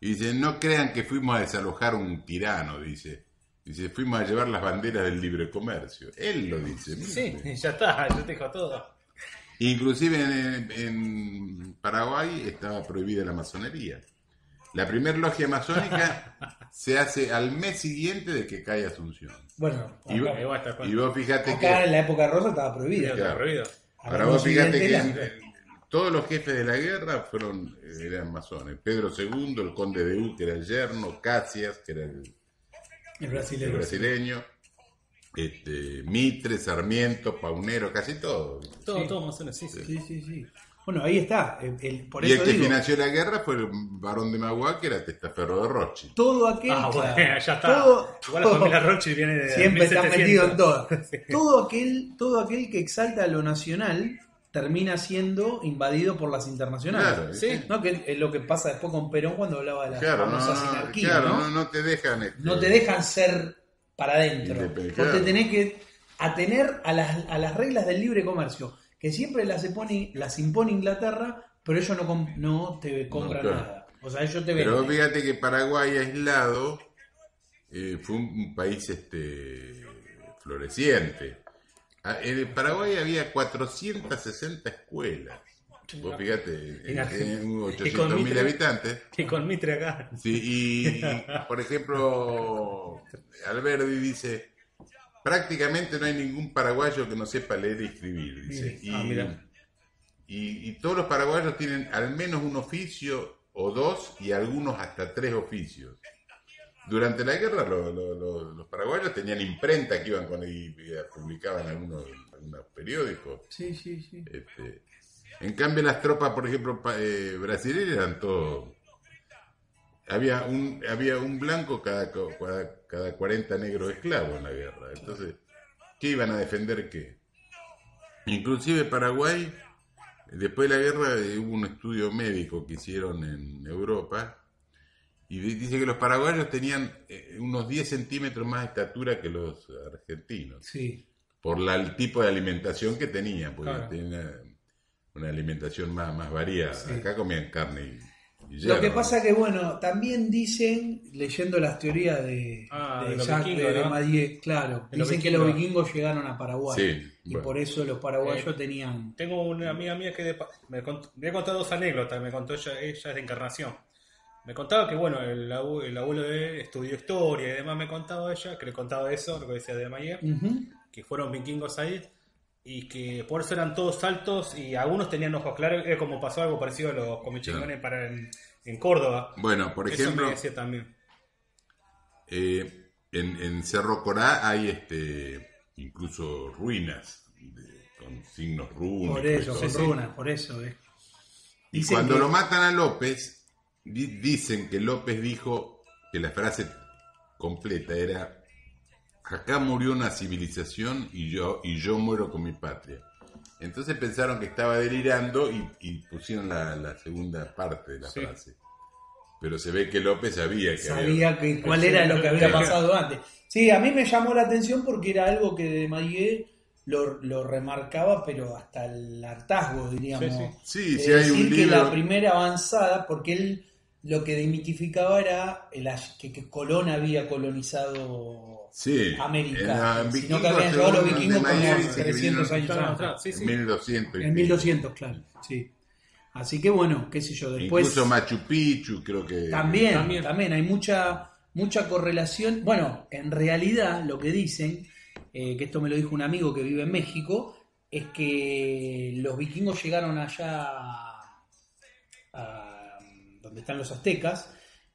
Y dice, no crean que fuimos a desalojar un tirano, dice. Dice, fuimos a llevar las banderas del libre comercio. Él lo dice. Sí, ya está, yo te digo todo. Inclusive en Paraguay estaba prohibida la masonería. La primer logia masónica se hace al mes siguiente de que cae Asunción. Bueno, Y, y vos fíjate acá en que... la época rosa estaba prohibida. Está prohibido. Ahora vos fíjate que todos los jefes de la guerra eran masones. Pedro II, el conde de U, que era el yerno, Cacias, que era el brasileño, Mitre, Sarmiento, Paunero, casi todo. Todo masones, sí. Sí. Bueno, ahí está. Por Y eso el que digo, financió la guerra fue el barón de Magua, que era testaferro de Rothschild. todo aquel... Bueno, claro, ya está. Igual la familia Rothschild viene de siempre está 1700. metido en todo. Sí. Todo aquel que exalta lo nacional termina siendo invadido por las internacionales. Claro, Sí. ¿No? Que es lo que pasa después con Perón cuando hablaba de las Claro, famosas anarquías, ¿no? no te dejan... No te dejan ser para adentro. Independiente, Vos te claro. tenés que atener a las reglas del libre comercio, que siempre las impone Inglaterra, pero ellos no te compran claro. nada. O sea, ellos te Pero venden. fíjate que Paraguay aislado fue un país floreciente. En Paraguay había 460 escuelas. Vos fíjate, en 800.000 habitantes. Y con Mitre acá. Sí, y, por ejemplo, Alberdi dice, prácticamente no hay ningún paraguayo que no sepa leer y escribir. Dice. Mira. Y todos los paraguayos tienen al menos un oficio o dos y algunos hasta 3 oficios. Durante la guerra los paraguayos tenían imprenta que iban y publicaban algunos periódicos. Sí. En cambio las tropas, por ejemplo, brasileñas eran todos... Había un blanco cada 40 negros esclavos en la guerra. Entonces, ¿qué iban a defender qué? Inclusive Paraguay, después de la guerra hubo un estudio médico que hicieron en Europa y dice que los paraguayos tenían unos 10 centímetros más de estatura que los argentinos. Sí. Por el tipo de alimentación que tenían, porque Claro. tenían una alimentación más variada. Sí. Acá comían carne y Lo que hierro. pasa que, bueno, también dicen, leyendo las teorías de los Jacques vikingos, de ¿no? Madier, claro, De los dicen que los vikingos. vikingos llegaron a Paraguay. Sí, Y bueno. por eso los paraguayos tenían... Tengo una amiga mía que me ha contado 2 anécdotas. Me contó ella es de Encarnación. Me contaba que, bueno, el abuelo de él estudió historia y demás. Me contaba ella, que le contaba eso, lo que decía de Mayer, Ujú. que fueron vikingos ahí y que por eso eran todos altos y algunos tenían ojos claros. Es como pasó algo parecido a los comichingones en Córdoba. Bueno, por Eso ejemplo, me decía también. en Cerro Corá hay incluso ruinas con signos rúnicos. Por eso, y son todo. runas, por eso. Y Dicen cuando que- lo matan a López, dicen que López dijo que la frase completa era: acá murió una civilización y yo muero con mi patria. Entonces pensaron que estaba delirando y pusieron la segunda parte de la Sí. frase. Pero se ve que López sabía Sabía cuál era lo que había pasado antes. Sí, a mí me llamó la atención porque era algo que de Maillet lo remarcaba, pero hasta el hartazgo, diríamos. Sí, De sí hay decir un que libro. la primera avanzada, porque él lo que demitificaba era que Colón había colonizado Sí, América, en sino que Vikingos, habían llegado los según vikingos de Mayer, como dice que 300 vinieron años antes. Atrás, sí, sí. en 1200. En 1200, claro, sí. Así que bueno, qué sé yo, después... Incluso Machu Picchu, creo que... También hay mucha correlación. Bueno, en realidad lo que dicen, que esto me lo dijo un amigo que vive en México, es que los vikingos llegaron allá donde están los aztecas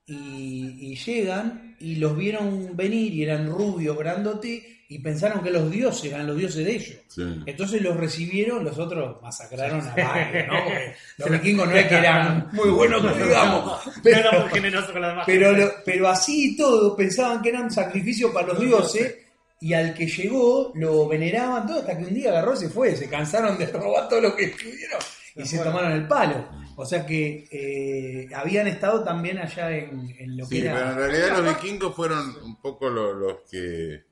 y llegan y los vieron venir y eran rubios, grandotes y pensaron que los dioses eran los dioses de ellos. Sí. Entonces los recibieron, los otros masacraron a varios, ¿no? Porque los vikingos no es que eran muy buenos, que digamos. No era muy generoso con las demás. Pero así y todo pensaban que eran sacrificios para los dioses y al que llegó lo veneraban todo hasta que un día agarró y se fue. Se cansaron de robar todo lo que escribieron y se tomaron el palo. O sea que habían estado también allá en lo que Sí, era... pero en realidad los vikingos fueron un poco los que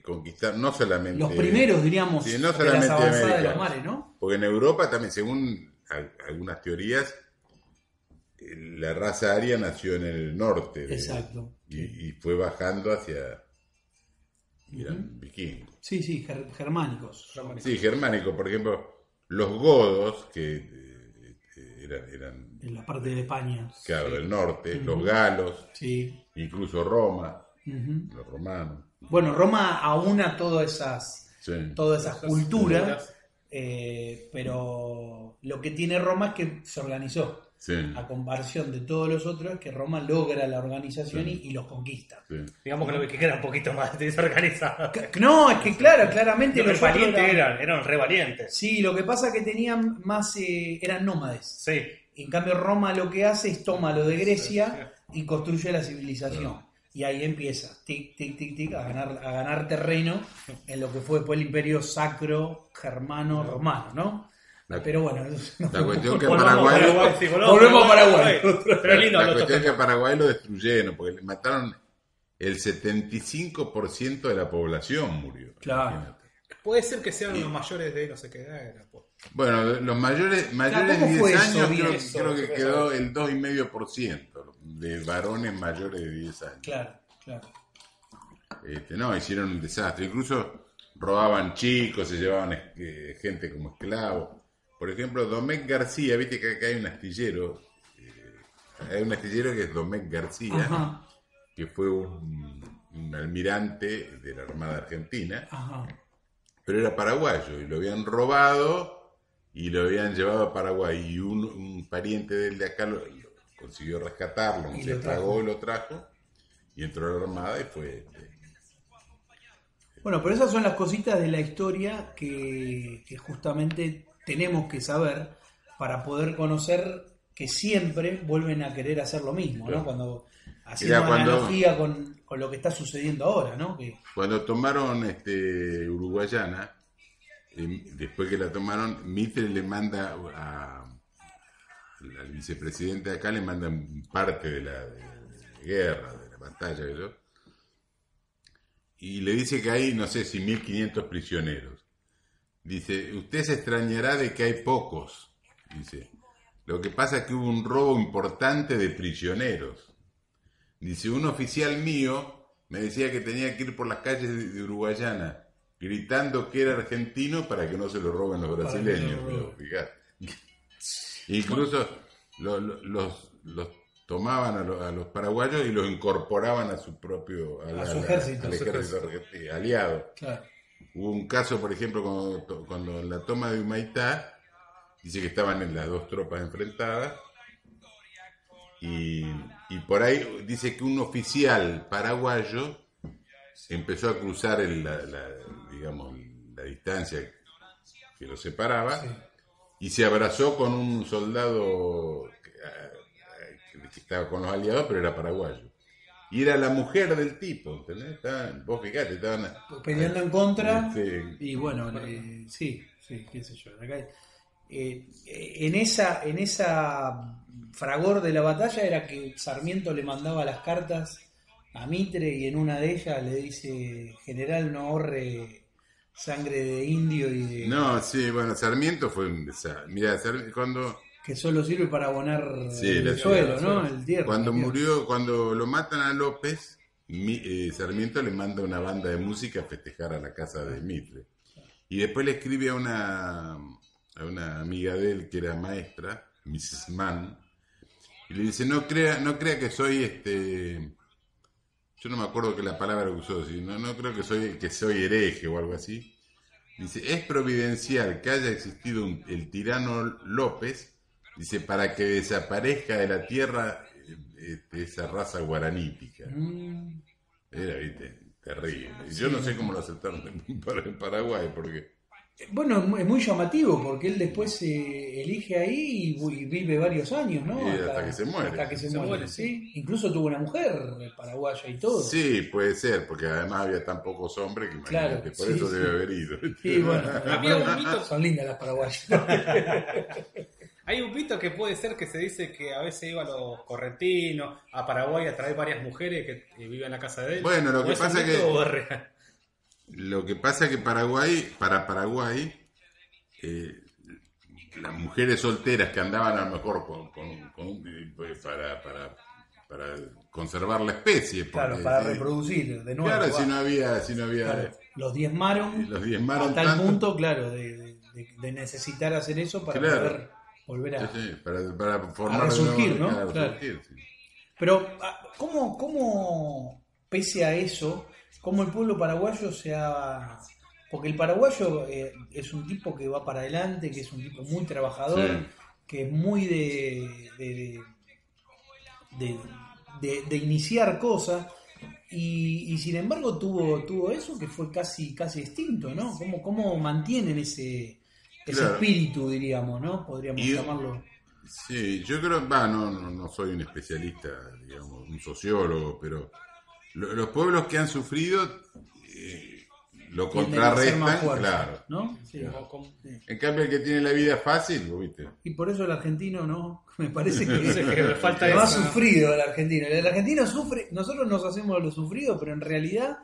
conquistar no solamente... Los primeros, diríamos, sí, no de las solamente avanzadas de América, los mares, ¿no? porque en Europa también, según algunas teorías, la raza aria nació en el norte Exacto. y fue bajando hacia eran vikingos. Sí, sí, germánicos. Sí, germánico, por ejemplo, los godos, que eran En la parte de España. claro, del norte, los galos, Sí. incluso Roma, Ujú. los romanos. Bueno, Roma aúna todas esas Sí. culturas, pero lo que tiene Roma es que se organizó. Sí, A comparación de todos los otros, es que Roma logra la organización Sí. y los conquista. sí. Digamos que lo que queda un poquito más desorganizado. No, es que claro, claramente Los los otros valientes eran re valientes. Sí, lo que pasa es que tenían más, eran nómades. Sí. En cambio Roma lo que hace es toma lo de Grecia y construye la civilización. Y ahí empieza, tic, tic, tic, tic, a ganar terreno en lo que fue después el imperio sacro germano romano, ¿no? Pero bueno, La cuestión que Volvamos a Paraguay, sí, Volvemos a Paraguay. Pero es lindo la los cuestión otros. que Paraguay lo destruyeron, porque le mataron el 75% de la población murió. Claro. Imagínate. Puede ser que sean los mayores de no sé qué edad era. Pues. Bueno, los mayores ¿cómo de 10 fue eso, años bien? creo que quedó el 2,5% de varones mayores de 10 años. Claro, claro. No, hicieron un desastre. Incluso robaban chicos, se llevaban gente como esclavos. Por ejemplo, Domecq García, viste que acá hay un astillero. Hay un astillero que es Domecq García, Ajá, que fue un almirante de la Armada Argentina, ajá. pero era paraguayo y lo habían robado y lo habían llevado a Paraguay. Y un pariente de él de acá lo consiguió rescatarlo, Y se lo trajo. tragó y lo trajo y entró a la Armada y fue... Bueno, pero esas son las cositas de la historia que justamente tenemos que saber para poder conocer que siempre vuelven a querer hacer lo mismo, ¿no? Claro. Cuando haciendo Mirá, cuando- analogía con lo que está sucediendo ahora, ¿no? Que, Cuando tomaron Uruguayana, después que la tomaron, Mitre le manda al vicepresidente de acá, le manda parte de la guerra, de la batalla, ¿no? Y le dice que hay, no sé si 1.500 prisioneros. Dice, usted se extrañará de que hay pocos. Dice, lo que pasa es que hubo un robo importante de prisioneros. Dice, un oficial mío me decía que tenía que ir por las calles de Uruguayana gritando que era argentino para que no se lo roben los Para que no brasileños. lo roben. Fíjate. Incluso los tomaban a los paraguayos y los incorporaban a su propio su ejército, al a su ejército argentino, aliado. claro. Hubo un caso, por ejemplo, cuando en la toma de Humaitá, dice que estaban en las dos tropas enfrentadas, y por ahí dice que un oficial paraguayo empezó a cruzar digamos, la distancia que los separaba, Sí. y se abrazó con un soldado que estaba con los aliados, pero era paraguayo. Y era la mujer del tipo, ¿entendés? Vos fijate, estaban... Peleando en contra. Sí. Y bueno, sí, qué sé yo. Acá, en esa fragor de la batalla era que Sarmiento le mandaba las cartas a Mitre y en una de ellas le dice, general, no ahorre sangre de indio y de... No, sí, bueno, Sarmiento fue un desastre. Mirá, cuando que solo sirve para abonar Sí, el la suelo, tierra, ¿no? El tierra. cuando la tierra. murió, cuando lo matan a López, Sarmiento le manda una banda de música a festejar a la casa de Mitre. Y después le escribe a una amiga de él que era maestra, Mrs. Mann, y le dice, no crea que soy yo no me acuerdo que la palabra que usó, no creo que soy hereje o algo así. Dice, es providencial que haya existido el tirano López, dice, para que desaparezca de la tierra esa raza guaranítica. Era, viste, terrible. Y yo no sé cómo lo aceptaron en Paraguay, porque... Bueno, es muy llamativo porque él después se elige ahí y vive varios años, ¿no? Y hasta que se muere. Hasta que se Se muere, muere, sí. Incluso tuvo una mujer paraguaya y todo. Sí, puede ser, porque además había tan pocos hombres que imagínate, Claro, por sí, eso sí. debe haber ido. Sí, bueno, Había un mito. son lindas las paraguayas. Hay un mito que puede ser que se dice que a veces iban los correntinos a Paraguay a traer varias mujeres que vivían en la casa de él. Bueno, lo ¿O que es un pasa mito que- o es real? Lo que pasa es que para Paraguay, las mujeres solteras que andaban a lo mejor para conservar la especie. Claro, porque, para sí, reproducir de nuevo. claro, va. si no había Claro, los diezmaron a tal tanto. punto, claro, de necesitar hacer eso para Claro. poder volver a... Sí, para formar resurgir, de nuevo, ¿no? Claro. resurgir, sí. Pero, ¿cómo, pese a eso, cómo el pueblo paraguayo se ha... Porque el paraguayo es un tipo que va para adelante, que es un tipo muy trabajador, Sí. que es muy de iniciar cosas, y sin embargo tuvo eso que fue casi extinto, ¿no? ¿Cómo mantienen ese Claro. espíritu, diríamos, ¿no? Podríamos Y- llamarlo. Sí, yo creo, no soy un especialista, digamos, un sociólogo, pero los pueblos que han sufrido lo Tienden a ser más contrarrestan, fuertes, claro. ¿no? Sí. Sí. En cambio, el que tiene la vida fácil, ¿viste? Y por eso el argentino no, me parece que, Sí, que me falta no ha eso, ¿no? sufrido el argentino. El argentino sufre, nosotros nos hacemos lo sufrido, pero en realidad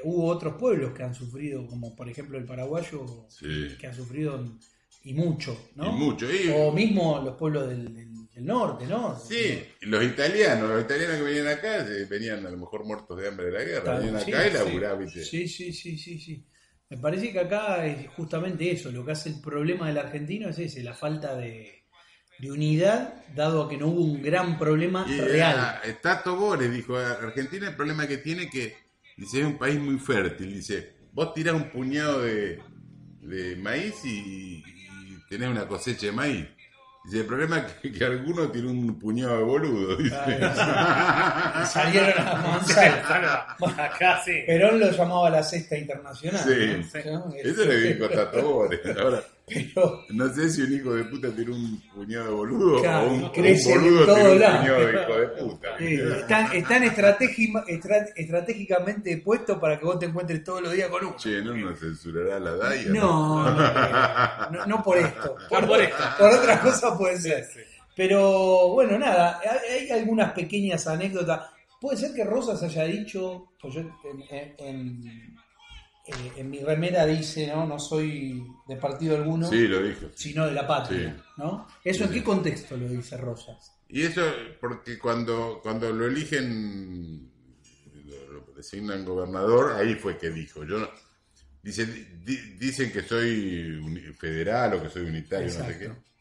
hubo otros pueblos que han sufrido, como por ejemplo el paraguayo, Sí. que ha sufrido y mucho, ¿no? Y mucho. Y- O mismo los pueblos del norte, ¿no? Sí, los italianos que venían acá, venían a lo mejor muertos de hambre de la guerra, venían Sí, acá y sí. laburaban, ¿viste? Sí. Me parece que acá es justamente eso, lo que hace el problema del argentino es ese, la falta de unidad, dado a que no hubo un gran problema Y real. Tato Bores dijo, Argentina el problema que tiene que, dice, es un país muy fértil, dice, vos tirás un puñado de maíz y tenés una cosecha de maíz. Dice, el problema es que alguno tiene un puñado de boludo, dice. Y salieron a avanzar. Acá sí. Perón lo llamaba la cesta internacional. Sí. ¿no? Eso le dijo Tato Bores. Ahora, Pero no sé si un hijo de puta tiene un puñado de boludo Claro, o un crece en boludo todo tiene un lado. puñado de hijo de puta. sí, están estratégicamente puestos para que vos te encuentres todos los días con uno. Che, ¿no nos censurará la DAIA? No por esto. Por esto. Por otras cosas puede ser. Sí. Pero bueno, nada, hay algunas pequeñas anécdotas. Puede ser que Rosas haya dicho, pues yo en mi remera dice, no soy de partido alguno, Sí, lo dijo. sino de la patria, Sí. ¿no? ¿Eso en qué contexto lo dice Rosas? Y eso porque cuando lo eligen, lo designan gobernador, ahí fue que dijo. Yo no, dicen que soy federal o que soy unitario, no sé Exacto. qué.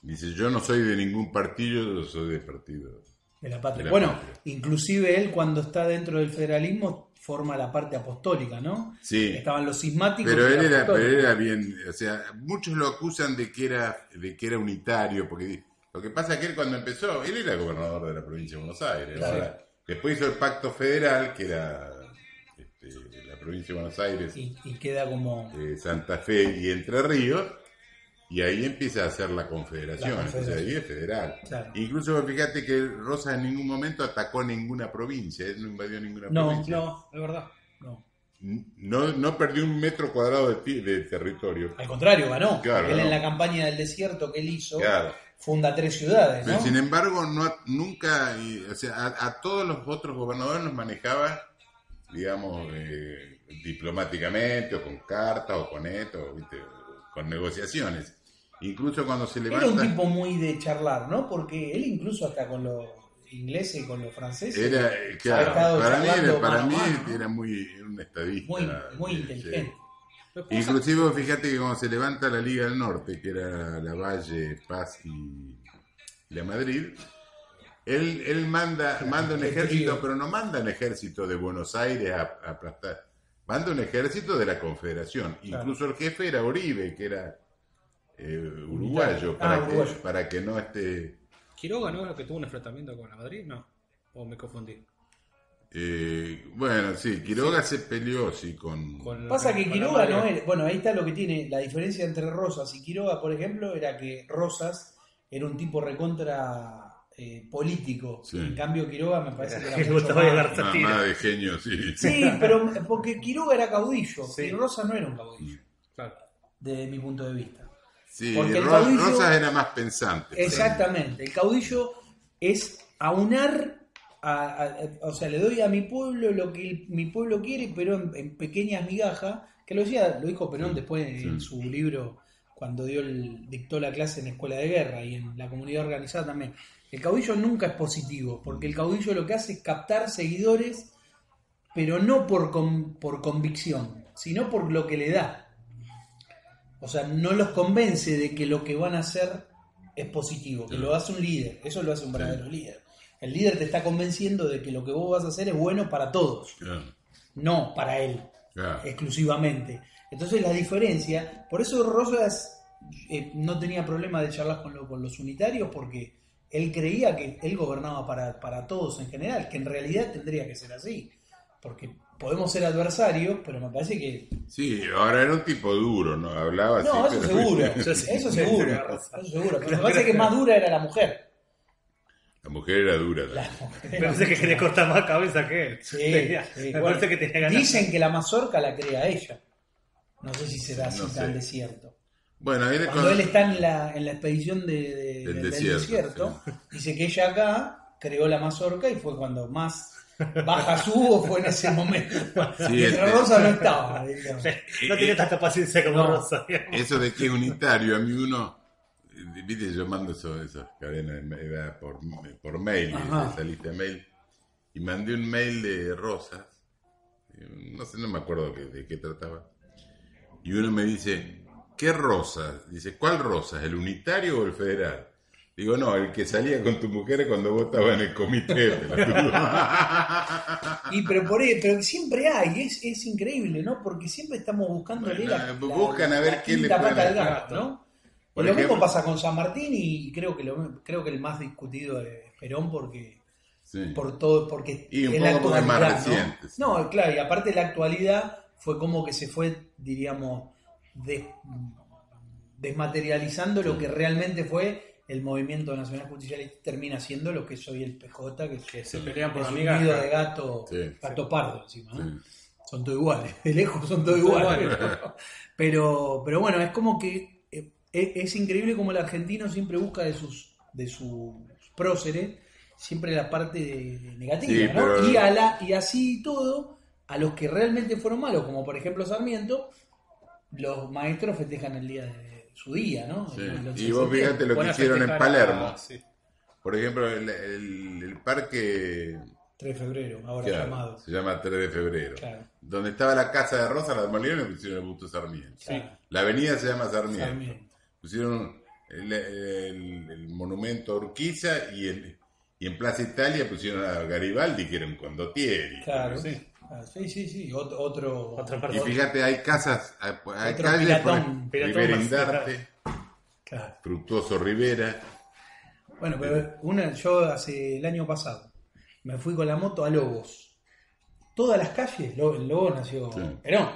Dice, yo no soy de ningún partido, yo soy de partido. De la patria. De la Bueno, patria. inclusive él cuando está dentro del federalismo forma la parte apostólica, ¿no? Sí. Estaban los cismáticos. Pero y él los era apostólicos. bien, o sea, muchos lo acusan de que era unitario, porque lo que pasa es que él cuando empezó, él era gobernador de la provincia de Buenos Aires. Claro. Ahora, después hizo el pacto federal, que era la provincia de Buenos Aires, Y queda como... Santa Fe y Entre Ríos, y ahí empieza a hacer la confederación, La confederación. entonces ahí es federal. Claro. Incluso fíjate que Rosas en ningún momento atacó ninguna provincia, él no invadió ninguna No, provincia. No, es verdad. No. No perdió un metro cuadrado de territorio. Al contrario, ganó. Claro, Él ganó. en la campaña del desierto que él hizo, Claro. funda 3 ciudades, ¿no? Pero sin embargo, nunca, o sea, a todos los otros gobernadores los manejaba, digamos, diplomáticamente, o con cartas, o con esto, ¿viste? Con negociaciones. Incluso cuando se Era un levanta, tipo muy de charlar, ¿no? Porque él incluso hasta con los ingleses y con los franceses era, ha claro, estado charlando para mano mí a mano, ¿no? era un estadista. muy sí. inteligente. Inclusive, fíjate que cuando se levanta la Liga del Norte, que era la Valle, Paz y la Madrid, él manda un el ejército, trío. pero no manda un ejército de Buenos Aires a aplastar, manda un ejército de la Confederación. Claro. Incluso el jefe era Uribe, que era uruguayo, uruguayo. para que no esté... Quiroga, ¿no? ¿Lo que tuvo un enfrentamiento con la Madrid? No. ¿O me confundí? Bueno, sí, Quiroga se peleó, sí, con... Pasa que con la Quiroga no Madrid. era. Bueno, ahí está lo que tiene. La diferencia entre Rosas y Quiroga, por ejemplo, era que Rosas era un tipo recontra político. Sí. En cambio, Quiroga me parece que Le era mucho gustaba más. llegar Nada tiro. más de genio, sí. Sí, pero porque Quiroga era caudillo Sí. y Rosas no era un caudillo, Claro. desde mi punto de vista. Sí, Porque el caudillo- Rosas era más pensante. Exactamente. El caudillo es aunar o sea, le doy a mi pueblo lo que mi pueblo quiere, pero en pequeñas migajas, que lo dijo Perón después en su libro, cuando dictó la clase en Escuela de Guerra y en la comunidad organizada también. El caudillo nunca es positivo, porque el caudillo lo que hace es captar seguidores, pero no por convicción, sino por lo que le da. O sea, no los convence de que lo que van a hacer es positivo, que lo hace un líder. Eso lo hace un verdadero líder. El líder te está convenciendo de que lo que vos vas a hacer es bueno para todos, no para él exclusivamente. Entonces la diferencia, por eso Rosas no tenía problema de charlar con los unitarios, porque él creía que él gobernaba para todos en general, que en realidad tendría que ser así, porque podemos ser adversarios, pero me parece que... Sí, ahora era un tipo duro, ¿no? Hablaba así. No, eso seguro, eso seguro, pero me parece que más dura era la mujer. La mujer era dura. Me parece que quería cortar más cabeza que él. Sí, me parece que tenía ganas. Dicen que la mazorca la crea ella. No sé si será así tan desierto. Bueno, cuando él está en la expedición del desierto, dice que ella acá creó la mazorca y fue cuando más baja subo, fue en ese momento. Mientras Rosa no estaba. No tiene tanta paciencia como Rosa. Eso de que es unitario, a mí uno... Viste, yo mando esas cadenas por mail, esa lista de mail, y mandé un mail de Rosas, no me acuerdo de qué trataba, y uno me dice, ¿qué Rosas? Dice, ¿cuál Rosas? ¿El unitario o el federal? Digo, no, el que salía con tu mujer cuando vos estabas en el comité. pero siempre hay, es increíble, ¿no? Porque siempre estamos buscándole buscan a ver qué le pueden al gato, ¿no? Por lo mismo pasa con San Martín, y creo que el más discutido es Perón, porque por todo, porque y un poco porque es más reciente. ¿no? Claro, y aparte la actualidad fue como que se fue, diríamos, desmaterializando lo que realmente fue el movimiento nacional justicialista. Termina siendo lo que soy el PJ, que se pelean por amigas, un nido de gato pardo encima, ¿no? Son todos iguales, de lejos son todos iguales. Pero bueno, es como que es increíble como el argentino siempre busca de sus próceres siempre la parte negativa, ¿no? Pero... y así todo, a los que realmente fueron malos, como por ejemplo Sarmiento, los maestros festejan el día de su día, ¿no? Y vos fíjate lo que hicieron en Palermo. Por ejemplo, el parque 3 de febrero, ahora llamado. Se llama 3 de febrero. Donde estaba la casa de Rosa, la demolieron y pusieron el busto Sarmiento. La avenida se llama Sarmiento. Pusieron el monumento a Urquiza y en Plaza Italia pusieron a Garibaldi, que era un condottieri. Claro, sí. Otro y fíjate, hay casas, hay calles por Rivera, Fructuoso Rivera. Bueno, pero yo el año pasado me fui con la moto a Lobos. Todas las calles, Lobos nació Perón.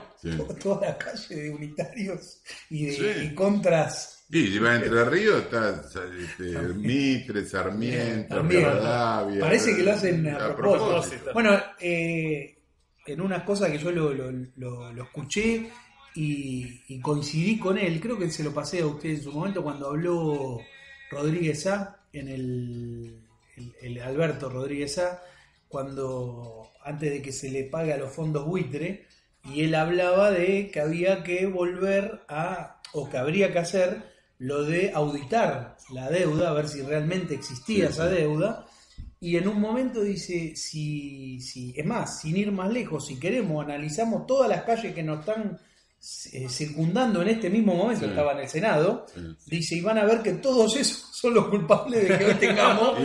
Todas las calles de unitarios y contras. Sí, si vas entre Ríos está Mitre, Sarmiento, Rivadavia. Parece que lo hacen a propósito. Bueno, en unas cosas que yo lo escuché y coincidí con él, creo que se lo pasé a usted en su momento cuando habló Rodríguez Sá, en el Alberto Rodríguez Sá, cuando antes de que se le pague a los fondos buitre, y él hablaba de que había que volver o que habría que hacer lo de auditar la deuda, a ver si realmente existía esa deuda, y en un momento dice, es más, sin ir más lejos, si queremos, analizamos todas las calles que nos están circundando en este mismo momento, estaba en el Senado, dice, y van a ver que todos esos son los culpables de que hoy tengamos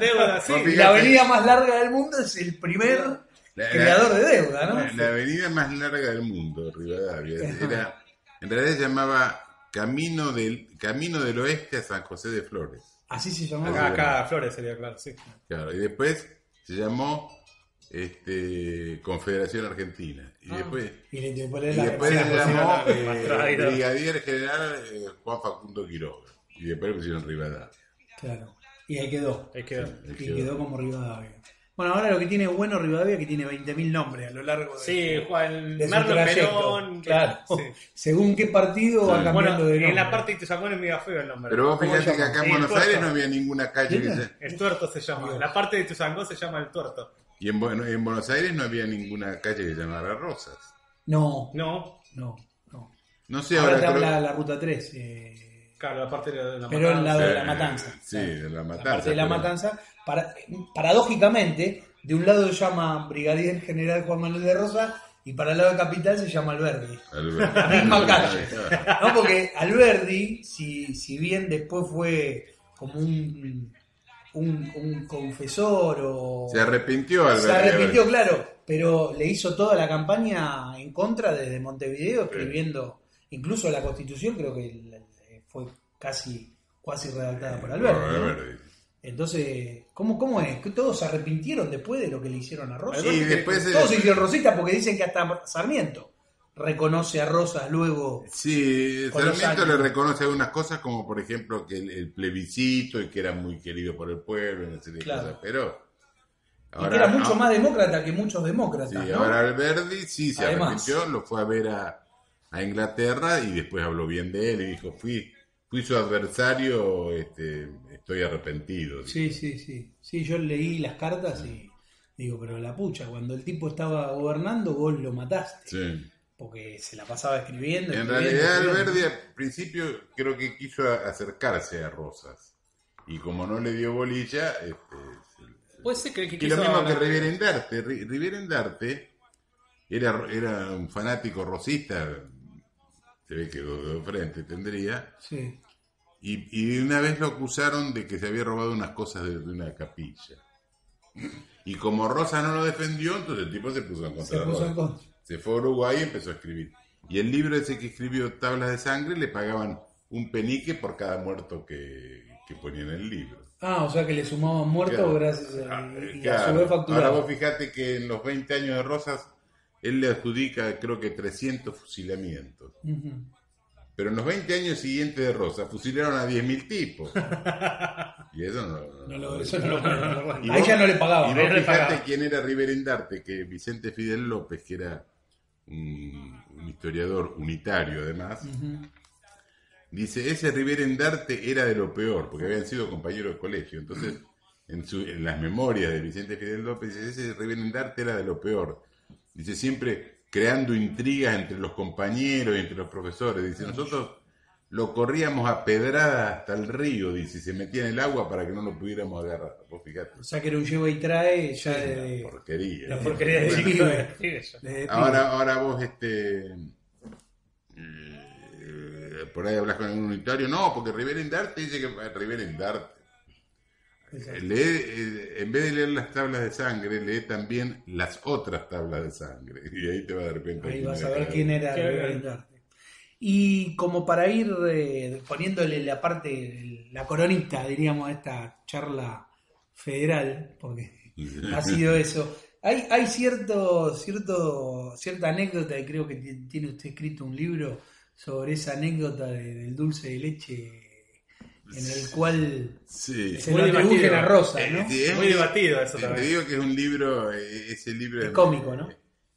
deuda. La avenida más larga del mundo es el primer creador de deuda, ¿no? La avenida más larga del mundo, Rivadavia, en realidad se llamaba Camino del Oeste a San José de Flores. Así se llamaba. Acá Flores sería, claro, sí. Claro, y después se llamó Confederación Argentina. Y después se llamó Brigadier General Juan Facundo Quiroga. Y después le pusieron Rivadavia. Claro. Y ahí quedó. Sí, quedó como Rivadavia. Bueno, ahora lo que tiene bueno Rivadavia es que tiene 20.000 nombres a lo largo de, Sí, Juan de su Merlo trayecto. Perón. Claro. Sí. Según qué partido va cambiando Bueno, de nombre. en la parte de Ituzaingó es medio feo el nombre. Pero vos ¿Cómo fíjate se que llama? acá en Sí, Buenos Tuerto. Aires no había ninguna calle que ¿Tiene? se... El Tuerto se llama. Dios. La parte de Ituzaingó se llama el Tuerto. Y en Buenos Aires no había ninguna calle que se llamara Rosas. No, No, no. No sé, Ahora te creo- habla la ruta 3. claro, la parte de la Pero el lado de la Sí, matanza. sí, de la La parte matanza. de la pero- matanza. Paradójicamente, de un lado se llama Brigadier General Juan Manuel de Rosas y para el lado de Capital se llama Alberdi. Alberto. La misma calle. No, porque Alberdi, si bien después fue como un confesor o... Se arrepintió Alberto. Se arrepintió, claro, pero le hizo toda la campaña en contra desde Montevideo, escribiendo, incluso la Constitución creo que fue casi redactada por Alberti, ¿no? Alberti. Entonces, ¿cómo es? ¿Que todos se arrepintieron después de lo que le hicieron a Rosas? Y después Todos se hicieron rositas porque dicen que hasta Sarmiento reconoce a Rosas luego. Sí, Con los Sarmiento años. le reconoce algunas cosas, como por ejemplo que el plebiscito y que era muy querido por el pueblo, y una serie de Claro. cosas, pero Y que era mucho más demócrata que muchos demócratas, Sí, ¿no? ahora Alberdi sí se Además. arrepintió, lo fue a ver a Inglaterra y después habló bien de él y dijo, fui su adversario, estoy arrepentido. Sí. Sí, yo leí las cartas y digo, pero la pucha, cuando el tipo estaba gobernando, vos lo mataste. Sí. Porque se la pasaba escribiendo. En escribiendo, realidad escribiendo. Alberdi al principio creo que quiso acercarse a Rosas y como no le dio bolilla, puede ser que y quiso lo mismo que hablar- Rivera Endarte. Rivera Endarte era un fanático rosista, se ve que de frente tendría, Sí. y una vez lo acusaron de que se había robado unas cosas de una capilla. Y como Rosa no lo defendió, entonces el tipo se puso en contra Se de puso Rosa. en contra. Se fue a Uruguay y empezó a escribir. Y el libro ese que escribió, Tablas de Sangre, le pagaban un penique por cada muerto que ponía en el libro. Ah, o sea que le sumaban muertos Claro. gracias y a Claro. su vez Ahora facturaban. vos fijate que en los 20 años de Rosas, él le adjudica creo que 300 fusilamientos. Ujú. Pero en los 20 años siguientes de Rosas fusilaron a 10.000 tipos. Y eso Eso no lo Y A ella no le Y pagaban. vos no le fijate pagaban. quién era Rivera Endarte, que Vicente Fidel López, que era un historiador unitario además, Ujú. dice, ese Rivera Endarte era de lo peor, porque habían sido compañeros de colegio. Entonces, en las memorias de Vicente Fidel López, dice, ese Rivera Endarte era de lo peor. Dice, siempre creando intrigas entre los compañeros y entre los profesores. Dice, nosotros lo corríamos a pedradas hasta el río, dice, y se metía en el agua para que no lo pudiéramos agarrar. Vos fijate, O sea que era un lleva y trae ya de porquería. La porquería de de chico. pibe. Sí, eso. de Ahora vos, por ahí hablas con algún unitario, no, porque Rivera Endarte dice que Rivera Endarte. pibe. Lee, en vez de leer las tablas de sangre, lee también las otras tablas de sangre. Y ahí te vas a dar cuenta. Ahí quién vas a era ver cada quién uno. era Qué Rivera bien. Endarte. Y como para ir poniéndole la parte, la coronita, diríamos, a esta charla federal, porque ha sido eso. Hay cierta anécdota, y creo que tiene usted escrito un libro sobre esa anécdota del dulce de leche, en el cual Sí. se Muy lo atribuyen divertido. a Rosa, ¿no? Sí, es Muy debatido eso Te también. digo que es un libro, ese libro Es cómico, ¿no?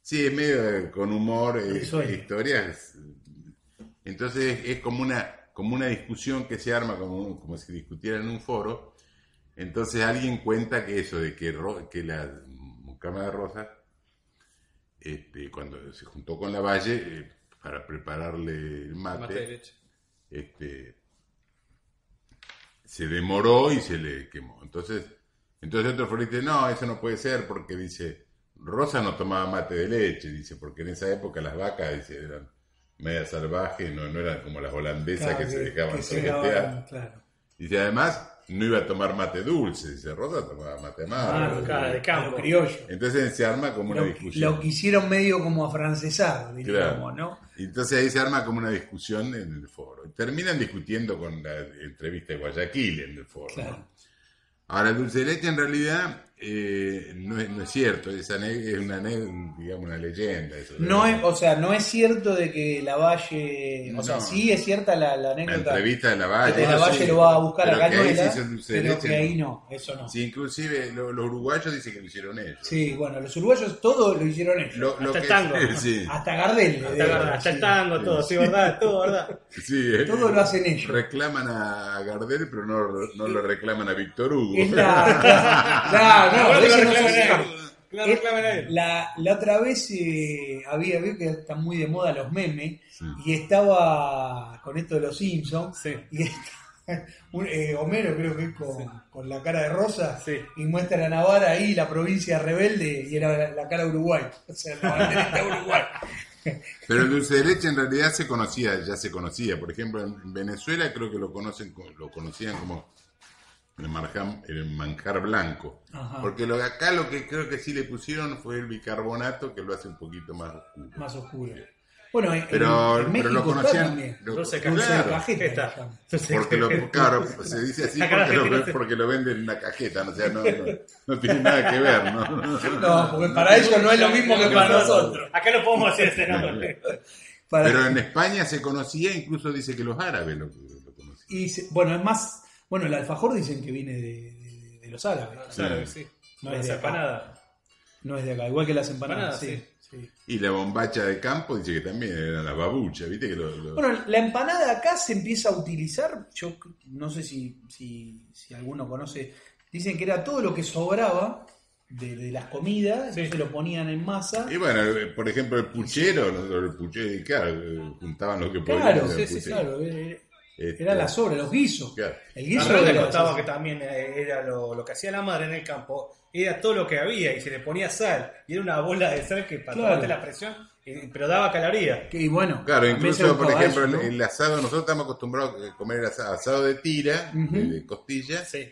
Sí, es medio con humor, Risueño. historias. Entonces es como una discusión que se arma como si discutiera en un foro. Entonces alguien cuenta que eso de que la mucama de Rosa, cuando se juntó con la Valle para prepararle el Mate mate, derecho. se demoró y se le quemó. Entonces otro foro dice, no, eso no puede ser porque dice, Rosa no tomaba mate de leche, dice, porque en esa época las vacas, dice, eran media salvajes, no eran como las holandesas Claro, que se dejaban que se toquetear. dejaban, claro. Dice, además, no iba a tomar mate dulce, dice, Rosa tomaba mate amargo. Claro, de campo. Lo criollo. Entonces se arma como una Lo discusión. quisieron medio como afrancesar, diríamos, Claro. ¿no? Y entonces ahí se arma como una discusión en el foro. Y terminan discutiendo con la entrevista de Guayaquil en el foro. Claro. ¿No? Ahora, el dulce de leche en realidad no es cierto, es una, digamos, una leyenda. Eso, No es, o sea, no es cierto de que Lavalle, o sea, No. sí es cierta la La anécdota entrevista de Lavalle. que Lavalle sí, lo va a buscar a pero que ahí Cañuelas, se hizo dulce de pero leche, que ahí no, eso no. Sí, inclusive los uruguayos dicen que lo hicieron ellos. Sí, bueno, los uruguayos todo lo hicieron ellos. Lo Hasta que, el tango. sí, Hasta Gardel. Hasta el tango, todo, sí, verdad, todo, verdad. sí, Todo lo hacen ellos. reclaman a Gardel, pero no lo reclaman a Víctor Hugo. Es no, Ahora de lo ese no se reclaman a sabe. él. Lo reclaman a él. La otra vez había visto que están muy de moda los memes Sí. y estaba con esto de los Simpsons Sí. y Homero creo que es con la cara de rosa Sí. y muestra a Navarra ahí la provincia rebelde y era la cara de Uruguay, o sea, la banderita de Uruguay. Pero el dulce de leche en realidad ya se conocía. Por ejemplo, en Venezuela creo que lo conocían como el manjar blanco. Ajá. Porque acá lo que creo que sí le pusieron fue el bicarbonato, que lo hace un poquito más oscuro. Más oscuro. Bueno, Pero en México lo está conocían. también. Dulce de Dulce de Claro, cajeta. Está. se llama. claro, se dice así Acá la gente no se- porque lo venden en una cajeta, ¿no? O sea, no tiene nada que ver, ¿no? No, porque para ellos no es lo mismo que para nosotros. Acá no podemos decir ese nombre. Pero en España se conocía, incluso dice que los árabes lo conocían. Bueno, es más, bueno, el alfajor dicen que viene de los árabes. Claro, sí. No No es es de acá. empanada. No es de acá, igual que las empanadas. Empanadas, Sí. Y la bombacha de campo dice que también era la babucha, ¿viste? Que Bueno, la empanada acá se empieza a utilizar, yo no sé si alguno conoce, dicen que era todo lo que sobraba de las comidas, Sí. entonces lo ponían en masa. Y bueno, por ejemplo, el puchero, nosotros el puchero, claro, juntaban lo que podían. Claro, en el sí, puchero. claro, Este, era la sobra, los guisos. Claro. El La guiso verdad le era contaba que también era lo que hacía la madre en el campo, era todo lo que había y se le ponía sal y era una bola de sal que para Claro. tomarte la presión, pero daba calorías. y bueno, Claro, también se incluso, por buscaba ejemplo, eso, ¿no? el asado, nosotros estamos acostumbrados a comer asado de tira, Ujú. de costillas Sí.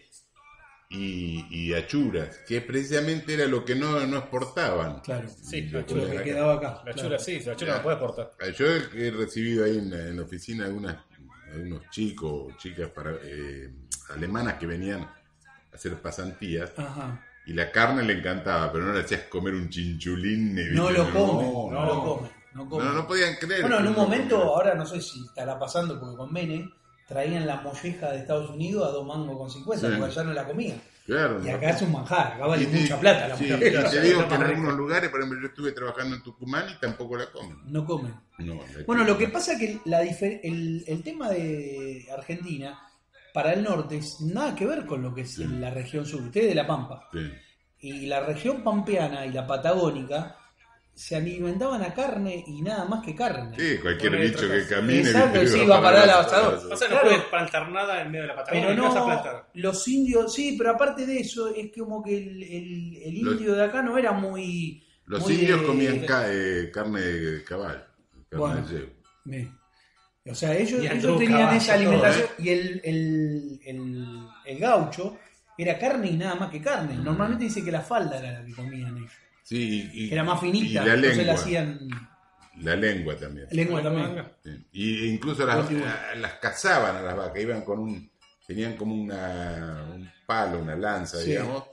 y achuras, que precisamente era lo que no exportaban. Claro, Sí, Lo la que lo chura, que acá. quedaba acá. La claro. chura sí, la chura Ya. no puede exportar. Yo he recibido ahí en la oficina algunos chicos o chicas alemanas que venían a hacer pasantías Ajá. y la carne le encantaba, pero no le hacías comer un chinchulín ni No lo comen, no, no. lo comen, no comen. No podían creer. Bueno, en que un no momento, comieran. ahora no sé si estará pasando porque con Bene traían la molleja de Estados Unidos a 2 mangos con 50 Sí. porque allá no la comían. Claro, Y no. acá es un manjar, acá vale Y mucha plata la sí, molleja. y te digo que en algunos lugares, por ejemplo, yo estuve trabajando en Tucumán y tampoco la comen. No comen. No, Bueno, lo que pasa es que el tema de Argentina para el norte es nada que ver con lo que es Sí. la región sur. Ustedes de La Pampa. Sí. Y la región pampeana y la patagónica se alimentaban a carne y nada más que carne. Sí, cualquier Bueno, bicho que otra cosa. camine. Exacto, ¿viste? sí, va a parar al asador. Pasa que Claro. no puedes plantar nada en medio de la Patagonia, Pero ¿qué vas a no, plantar? los indios, sí, pero aparte de eso, es como que el Los- indio de acá no era muy... Los muy indios de- comían carne de caballo. Carne Bueno. de yegua. O sea, ellos Y andó tenían caballo, esa alimentación todo, y el gaucho era carne y nada más que carne. Normalmente dice que la falda era la que comían ellos. Sí, Que era más finita, y la entonces la lengua. hacían La lengua también. lengua también. Sí. Y incluso las cazaban a las vacas, tenían como un palo, una lanza, Sí. digamos,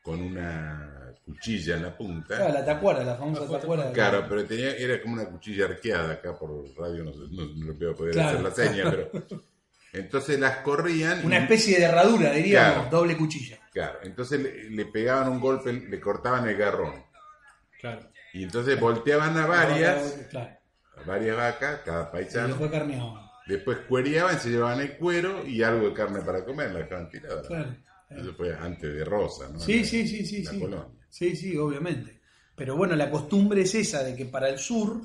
con una cuchilla en la punta. Claro, la tacuara, la famosa tacuara. Claro, pero era como una cuchilla arqueada, acá por radio no lo puedo poder Claro. hacer la seña, pero entonces las corrían Una y- especie de herradura, diríamos, Claro. doble cuchilla. claro, entonces le pegaban un golpe, le cortaban el garrón. Claro. Y entonces volteaban a varias Claro. vacas, cada Y paisano. después carneaban. Después cuereaban, se llevaban el cuero y algo de carne para comer, la dejaban tirada. Claro. Eso fue antes de Rosa, ¿no? Sí, La- sí, sí, sí. la Sí. colonia. Sí, obviamente. Pero bueno, la costumbre es esa, de que para el sur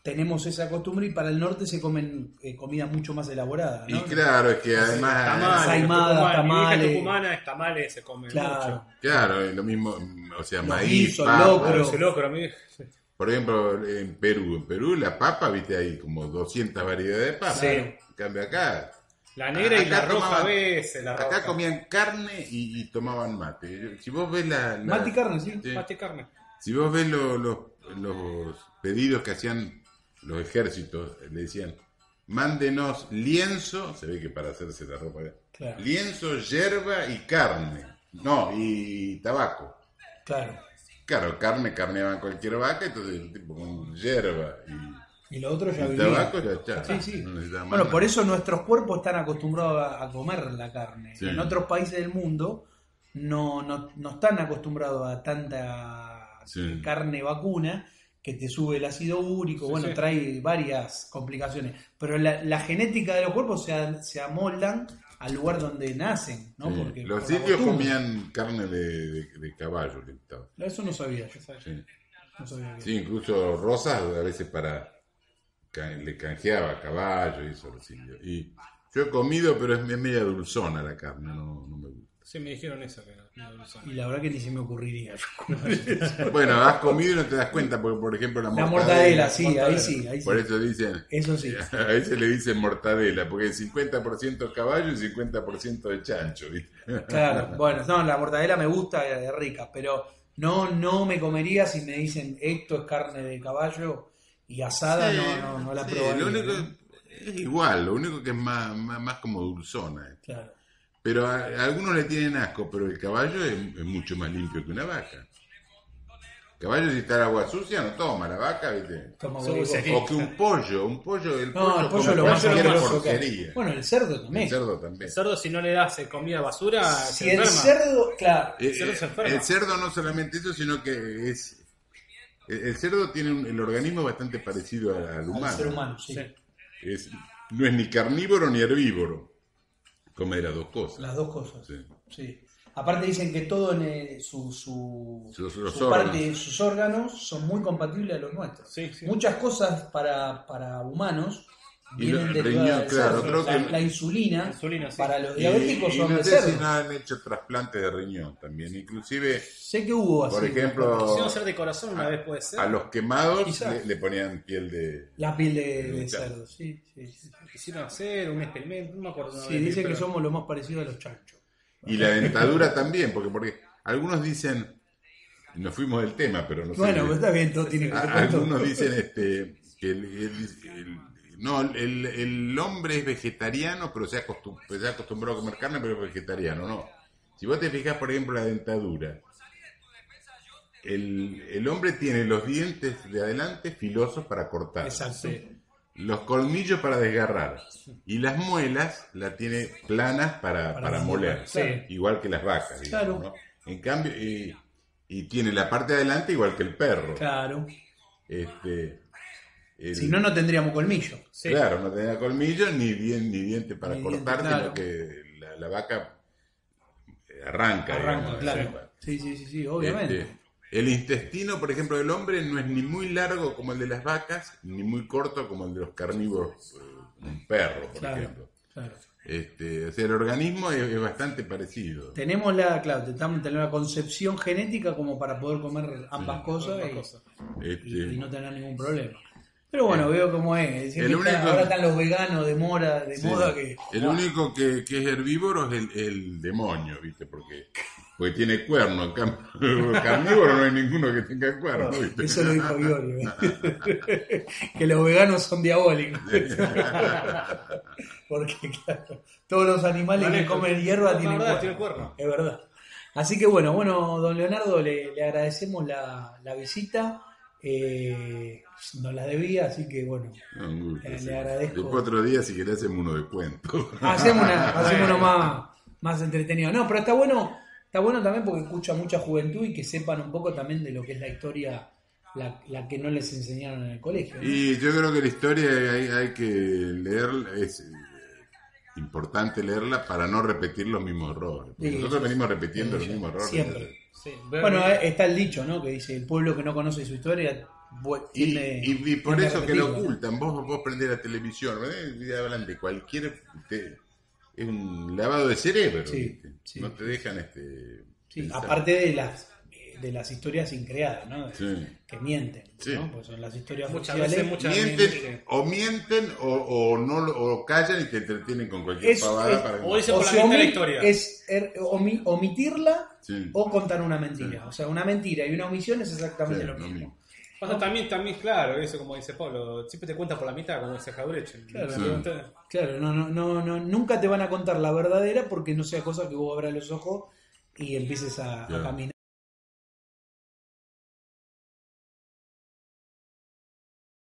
tenemos esa costumbre y para el norte se comen comida mucho más elaborada, ¿no? Y claro, es que además, Tamales, Saimadas, Tucumán, tamales. mi hija tucumana, tamales se comen Claro. mucho. claro, es lo mismo, o sea, Los maíz, guisos, papa. locro. Ese locro, a mí. Por ejemplo, en Perú la papa, viste, hay como 200 variedades de papa. Sí. En cambio acá, La negra y Acá la roja a tomaban- veces, la acá roja. comían carne y tomaban mate. Si vos ves Mate y carne, sí. sí. Mate y carne. Si vos ves los pedidos que hacían los ejércitos, le decían, mándenos lienzo, se ve que para hacerse la ropa, Claro. lienzo, yerba y carne. No, y tabaco. Claro. Claro, carneaban cualquier vaca, entonces el tipo con hierba Y lo otro ya y vivía. tabaco ya está. Sí, sí. No necesitaba más Bueno, nada. por eso nuestros cuerpos están acostumbrados a comer la carne. Sí. En otros países del mundo no están acostumbrados a tanta Sí. carne vacuna que te sube el ácido úrico, Sí, bueno, sí. trae varias complicaciones. Pero la genética de los cuerpos se amoldan al lugar donde nacen, ¿no? Sí. Porque Los por la indios costumbre. comían carne de caballo. Eso no sabía yo. Sí. No sabía que- Sí, incluso Rosas a veces le canjeaba a caballo y eso a los indios. Y yo he comido, pero es media dulzona la carne, no me gusta. Sí, me dijeron eso. Que no lo usaban. Y la verdad que ni se me ocurriría. Bueno, has comido y no te das cuenta, porque por ejemplo la La mortadela. mortadela, sí, mortadela. ahí sí, ahí sí. Por eso dicen, Eso sí. a veces le dicen mortadela, porque es 50% caballo y 50% de chancho, ¿viste? Claro, bueno, no, la mortadela me gusta, es rica, pero no me comería si me dicen esto es carne de caballo y asada, Sí, no la sí, probaría. lo único ¿no? es igual, lo único que es más como dulzona. Claro. Pero a algunos le tienen asco, pero el caballo es mucho más limpio que una vaca. El caballo si está el agua sucia no toma, la vaca, ¿viste? Toma Sí, cualquier sí. cosa. O que un pollo, No, el pollo come es lo más cualquier asqueroso que hay. porquería. Bueno, el cerdo también. El cerdo también. El cerdo, si no le das comida basura, Si se el enferma. cerdo, claro, Eh, cerdo se enferma. el cerdo no solamente eso, sino que es... El cerdo tiene el organismo bastante parecido al humano. al ser humano, sí. Sí. No es ni carnívoro ni herbívoro. Come de las dos cosas. Las dos cosas. Sí. Sí. Aparte dicen que todo en Los su órganos. parte, sus órganos son muy compatibles a los nuestros. Sí, sí. Muchas cosas para humanos Y vienen el derivadas riñón, del claro, cerdo. creo que- La insulina, Insulina, sí. para los diabéticos Y son no de sé cerdo. si no han hecho trasplantes de riñón también. Inclusive Sé que hubo así. Por ejemplo, Si no ser de corazón una vez puede ser. a los quemados Quizás. le ponían piel de... La piel de Claro. cerdo, sí. Quisieron hacer un experimento, no me acuerdo. Sí, dicen que somos lo más parecido a los chanchos. Y la dentadura también, porque algunos dicen... Nos fuimos del tema, pero no sé. Bueno, pues está bien, todo tiene que ver con todo. Algunos dicen que el hombre es vegetariano, pero se ha acostumbrado a comer carne, pero es vegetariano, no. Si vos te fijas, por ejemplo, la dentadura, el hombre tiene los dientes de adelante filosos para cortar, Exacto. los colmillos para desgarrar, y las muelas la tiene planas para moler, claro. igual que las vacas, digamos, Claro. ¿no? En cambio, y tiene la parte de adelante igual que el perro. Claro. Si no, no tendríamos colmillo. Sí. Claro, no tenía colmillo ni diente para Ni cortar, diente, claro. sino que la vaca arranca, Arranca, digamos, claro. Sí, obviamente. El intestino, por ejemplo, del hombre no es ni muy largo como el de las vacas, ni muy corto como el de los carnívoros, un perro, por Claro, ejemplo. claro. O sea, el organismo es bastante parecido. Tenemos tenemos la concepción genética como para poder comer ambas cosas Ambas cosas. y no tener ningún problema. Pero bueno, veo cómo es. Siempre el único- ahora están los veganos de Sí. moda que. El único que es herbívoro es el demonio, ¿viste? Porque tiene cuerno. En cambio, carnívoro no hay ninguno que tenga cuerno, ¿viste? Eso lo dijo Giorgio. Que los veganos son diabólicos. Porque, claro, todos los animales que comen hierba tienen tiene cuerno. cuerno. Es verdad. Así que bueno, don Leonardo, le agradecemos la visita. Nos la debía, así que bueno, Un gusto, le sí. agradezco. Después otro día, si querés, hacemos uno de cuento. hacemos uno más entretenido. No, pero está bueno también porque escucha mucha juventud y que sepan un poco también de lo que es la historia, la que no les enseñaron en el colegio, ¿no? Y yo creo que la historia hay que leerla, es importante leerla para no repetir los mismos errores. Porque Sí, nosotros sí, venimos repitiendo sí, los mismos errores. siempre. Sí. Bueno, está el dicho, ¿no? Que dice, el pueblo que no conoce su historia Y por tiende a eso que lo repetirla. ocultan. Vos prendés la televisión, y hablan de cualquier... es un lavado de cerebro, Sí, ¿viste? sí. No te dejan Sí, pensar. aparte de las historias increadas, ¿no? Sí. Que mienten, Sí. ¿no? Pues son las historias Muchas oficiales. veces, Mienten o no o callan y te entretienen con cualquier Es- pavada es- para o dicen O por la se mitad de la omi- historia. es omitirla Sí. o contar una mentira. Sí. O sea, una mentira y una omisión es exactamente Sí, lo lo mismo. mismo. Pasa también, claro, eso como dice Pablo, siempre te cuenta por la mitad, como dice Jaureche. Claro. Sí. Claro, no, nunca te van a contar la verdadera porque no sea cosa que vos abras los ojos y empieces a Claro. caminar